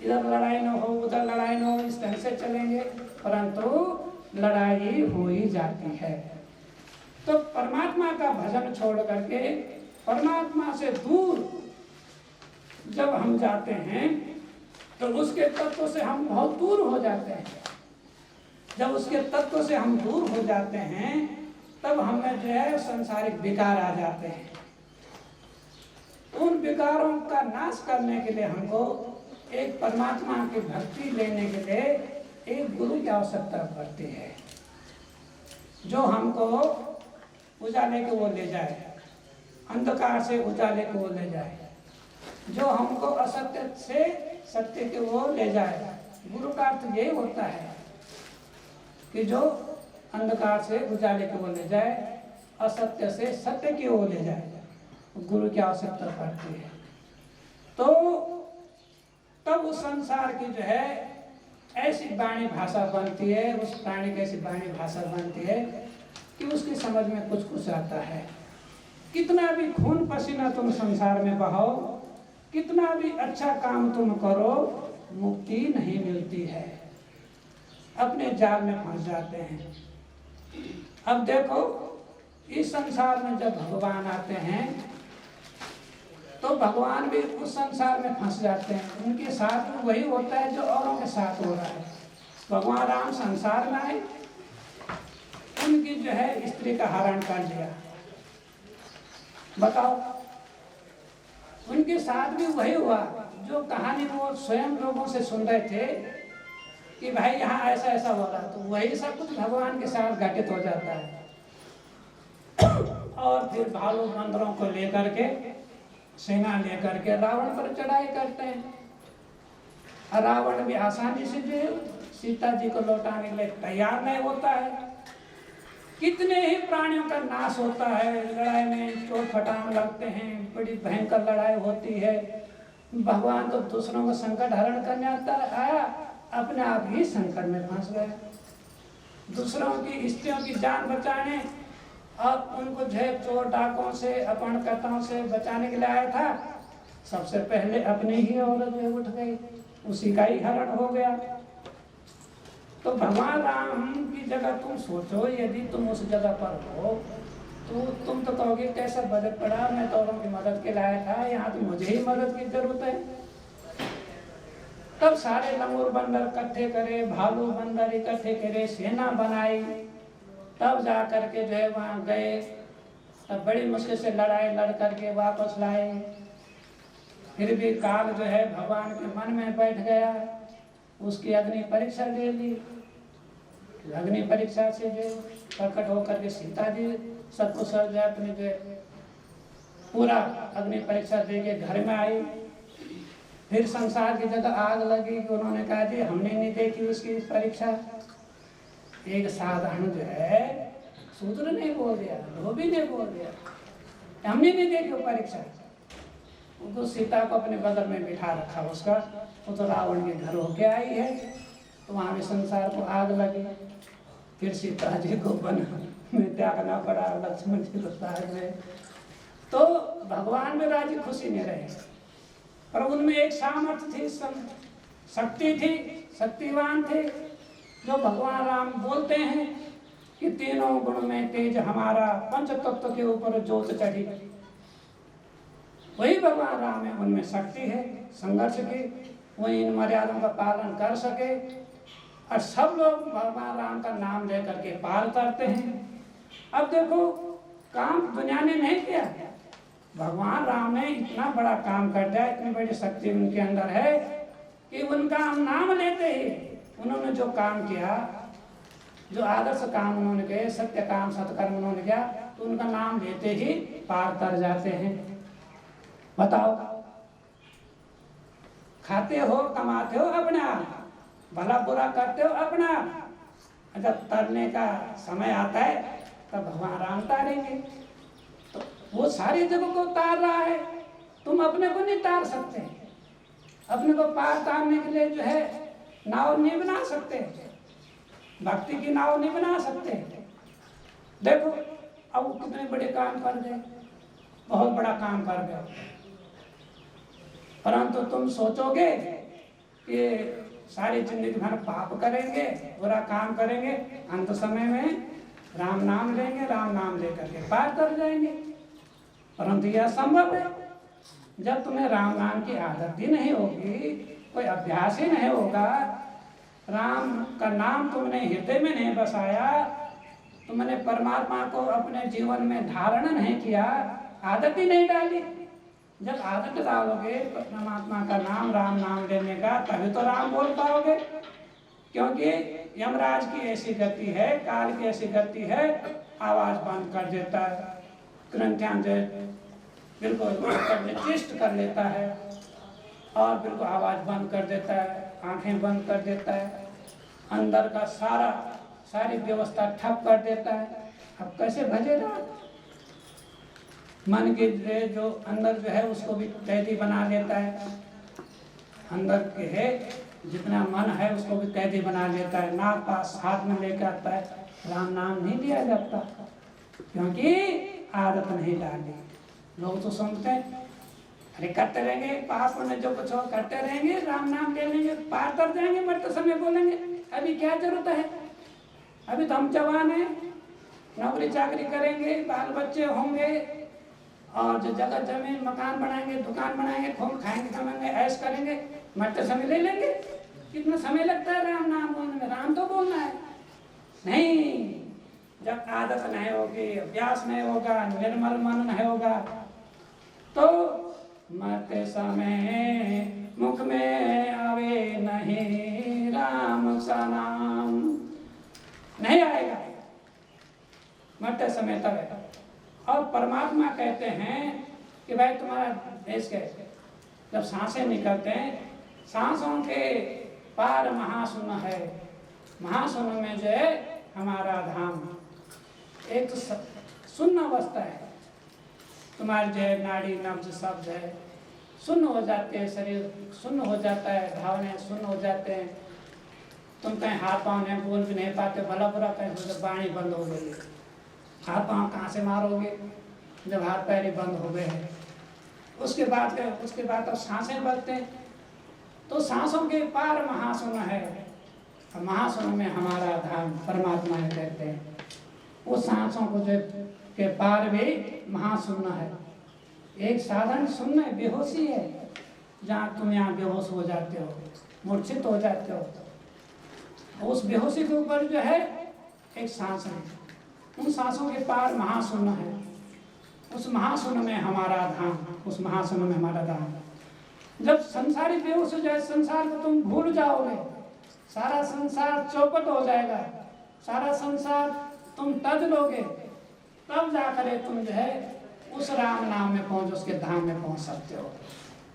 इधर लड़ाई न हो उधर लड़ाई न हो, इस ढंग से चलेंगे, परंतु लड़ाई हो ही जाती है। तो परमात्मा का भजन छोड़ करके परमात्मा से दूर जब हम जाते हैं तो उसके तत्व से हम बहुत दूर हो जाते हैं। जब उसके तत्व से हम दूर हो जाते हैं तब हमें जो है संसारिक विकार आ जाते हैं। उन विकारों का नाश करने के लिए हमको एक परमात्मा की भक्ति लेने के लिए एक गुरु की आवश्यकता पड़ती है, जो हमको उजाले के वो ले जाए, अंधकार से उजाले को वो ले जाए, जो हमको असत्य से सत्य के वो ले जाए। गुरु का अर्थ यही होता है कि जो अंधकार से उजाले को वो ले जाए, असत्य से सत्य की ओर ले जाए। गुरु की आवश्यकता पड़ती है। तो तब उस संसार की जो है ऐसी वाणी भाषा बनती है, उस प्राणी की ऐसी वाणी भाषा बनती है कि उसकी समझ में कुछ कुछ आता है। कितना भी खून पसीना तुम संसार में बहाओ, कितना भी अच्छा काम तुम करो, मुक्ति नहीं मिलती है, अपने जाल में फंस जाते हैं। अब देखो, इस संसार में जब भगवान आते हैं तो भगवान भी उस संसार में फंस जाते हैं। उनके साथ में वही होता है जो औरों के साथ हो रहा है। भगवान राम संसार में आए, उनकी जो है स्त्री का हरण कर लिया। बताओ, उनके साथ भी वही हुआ जो कहानी वो स्वयं लोगों से सुन रहे थे कि भाई यहाँ ऐसा ऐसा हो रहा, तो वही सब कुछ भगवान के साथ घटित हो जाता है। और फिर भालू बंदरों को लेकर के, सेना लेकर के रावण पर चढ़ाई करते हैं। रावण भी आसानी से जो सीता जी को लौटाने के लिए तैयार नहीं होता है। कितने ही प्राणियों का नाश होता है, लड़ाई में चोट फटाम लगते हैं, बड़ी भयंकर लड़ाई होती है। भगवान तो दूसरों को संकट हरण करने आया, अपने आप ही संकट में फंस गए। दूसरों की स्त्रियों की जान बचाने और उनको जो है चोर डाकों से, अपहरणकर्ताओं से बचाने के लिए आया था, सबसे पहले अपनी ही औरत में उठ गई, उसी का ही हरण हो गया। तो भगवान राम की जगह तुम सोचो, यदि तुम उस जगह पर हो तो तुम तो कहोगे कैसा बजट पड़ा, मैं तो औरों की मदद के लाया था, यहाँ तो मुझे ही मदद की जरूरत है। तब सारे लंगूर बंदर इकट्ठे करे, भालू बंदर इकट्ठे करे, सेना बनाई, तब जा करके जो है वहाँ गए। तब बड़ी मुश्किल से लड़ाई लड़ करके वापस लाए। फिर भी काल जो है भगवान के मन में बैठ गया, उसकी अग्नि परीक्षा ले ली। अग्नि परीक्षा से जो प्रकट होकर के सीता जी सबको सर जो अपने जो पूरा अग्नि परीक्षा दे के घर में आई। फिर संसार की जगह आग लगी कि उन्होंने कहा जी हमने नहीं देखी उसकी परीक्षा। एक साधारण जो है शूद्र ने बोल दिया, धोबी ने बोल दिया, हमने नहीं देखी वो परीक्षा। उनको सीता को अपने बगल में बिठा रखा उसका, वो तो रावण के घर होके आई है, तो वहाँ भी संसार को आग लगी। फिर सीता जी को वन में त्यागना पड़ा, लक्ष्मण जी को त्याग गए। तो भगवान में राजी खुशी नहीं रहे, पर उनमें एक सामर्थ्य थी, शक्ति थी, शक्तिवान थे, जो भगवान राम बोलते हैं कि तीनों गुण में तेज हमारा, पंच तत्व के ऊपर जोत चढ़ी। वही भगवान राम है, उनमें शक्ति है संघर्ष की, वही इन मर्यादाओं का पालन कर सके। और सब लोग भगवान राम का नाम लेकर के पार करते हैं। अब देखो, काम दुनिया ने नहीं किया, भगवान राम ने इतना बड़ा काम कर दिया, इतनी बड़ी शक्ति उनके अंदर है कि उनका हम नाम लेते ही उन्होंने जो काम किया, जो आदर्श काम उन्होंने किए, सत्य काम सत्कर्म उन्होंने किया, तो उनका नाम लेते ही पार कर जाते हैं। बताओ, खाते हो कमाते हो अपने आप, भला बुरा करते हो अपना, जब तरने का समय आता है तब भगवान राम तारेंगे। तो वो सारी जगह को तार रहा है, तुम अपने को नहीं तार सकते। अपने को पार तारने के लिए जो है नाव नहीं बना सकते, भक्ति की नाव नहीं बना सकते। देखो अब वो कितने बड़े काम कर गए, बहुत बड़ा काम कर गए। परंतु तुम सोचोगे कि सारी जिंदगी भर पाप करेंगे, बुरा काम करेंगे, अंत समय में राम नाम लेंगे, राम नाम लेकर के पार कर जाएंगे। परंतु यह संभव है जब तुम्हें राम नाम की आदत ही नहीं होगी, कोई अभ्यास ही नहीं होगा, राम का नाम तुमने हृदय में नहीं बसाया, तुमने परमात्मा को अपने जीवन में धारण नहीं किया, आदत ही नहीं डाली। जब आदत डालोगे परमात्मा का नाम, राम नाम लेने का, तभी तो राम बोल पाओगे। क्योंकि यमराज की ऐसी गति है, काल की ऐसी गति है, आवाज बंद कर देता है, ग्रंथियां बिल्कुल चिष्ट कर लेता है और बिल्कुल आवाज बंद कर देता है, आंखें बंद कर देता है, अंदर का सारी व्यवस्था ठप कर देता है। अब कैसे भजेगा? मन के जो अंदर जो है उसको भी कैदी बना लेता है, अंदर के है जितना मन है उसको भी कैदी बना लेता है। नाक पास हाथ में लेकर आता है, राम नाम नहीं लिया जाता क्योंकि आदत नहीं डाली। लोग तो सुनते हैं, अरे करते रहेंगे, पाप में जो कुछ हो करते रहेंगे, राम नाम ले लेंगे, पार कर जाएंगे, मरते समय बोलेंगे अभी क्या जरूरत है, अभी तो हम जवान हैं, नौकरी चाकरी करेंगे, बाल बच्चे होंगे और जो जगह जमीन मकान बनाएंगे, दुकान बनाएंगे, खूब खाएंगे, कमाएंगे, ऐश करेंगे, मरते समय ले लेंगे। कितना समय लगता है राम नाम बोलने में? राम तो बोलना है। नहीं, जब आदत नहीं होगी, अभ्यास नहीं होगा, निर्मल मन नहीं होगा, तो मरते समय मुख में आवे नहीं राम का नाम, नहीं आएगा मरते समय तब। और परमात्मा कहते हैं कि भाई तुम्हारा देश कैसे, जब सांसें निकलते हैं, सांसों के पार महाशून्य है, महाशून्य में जो है हमारा धाम। एक तो शून्य अवस्था है, तुम्हारे जो है नाड़ी नब्ज सब जो है शून्य हो जाते हैं, शरीर शून्य हो जाता है, भावनाएं शून्य हो जाते हैं, तुम कहीं हाथ पाँव नहीं बोल भी नहीं पाते, भला बुरा कहीं वाणी बंद हो गई, हाथ पाँव कहाँ से मारोगे जब हाथ पैर ही बंद हो गए हैं। उसके बाद अब सांसें बचते हैं, तो सांसों के पार महाशून्य है, महाशून्य में हमारा धाम परमात्मा है कहते हैं। वो सांसों को जो के पार भी महाशून्य है, एक साधारण शून्य बेहोशी है, जहाँ तुम यहाँ बेहोश हो जाते हो, मूर्छित हो जाते हो। उस बेहोशी के ऊपर जो है एक सांस है, उन सांसों के पार महाशून्य है, उस महाशून्य में हमारा धाम, उस महाशून्य में हमारा धाम। जब संसारी बेहोश हो जाए, संसार को तुम भूल जाओगे, सारा संसार चौपट हो जाएगा, सारा संसार तुम तज लोगे, तब जाकर तुम जो है उस राम नाम में पहुंच, उसके धाम में पहुंच सकते हो।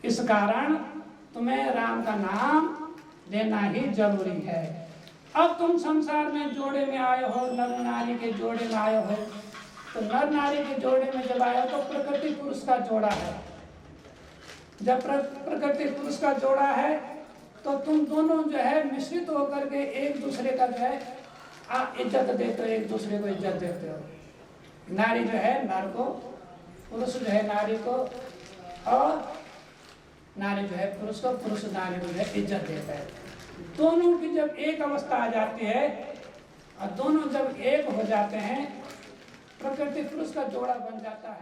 इस कारण तुम्हें राम का नाम लेना ही जरूरी है। अब तुम संसार में जोड़े में आए हो, नर नारी के जोड़े में आए हो, तो नर नारी के जोड़े में जब आए हो तो प्रकृति पुरुष का जोड़ा है। जब प्रकृति पुरुष का जोड़ा है तो तुम दोनों जो है मिश्रित होकर के एक दूसरे का जो है इज्जत देते हो, एक दूसरे को इज्जत देते हो। नारी जो है नर को, पुरुष जो है नारी को, और नारी जो है पुरुष को, पुरुष नारी को जो है इज्जत देता है। दोनों की जब एक अवस्था आ जाती है और दोनों जब एक हो जाते हैं, प्रकृति पुरुष का जोड़ा बन जाता है।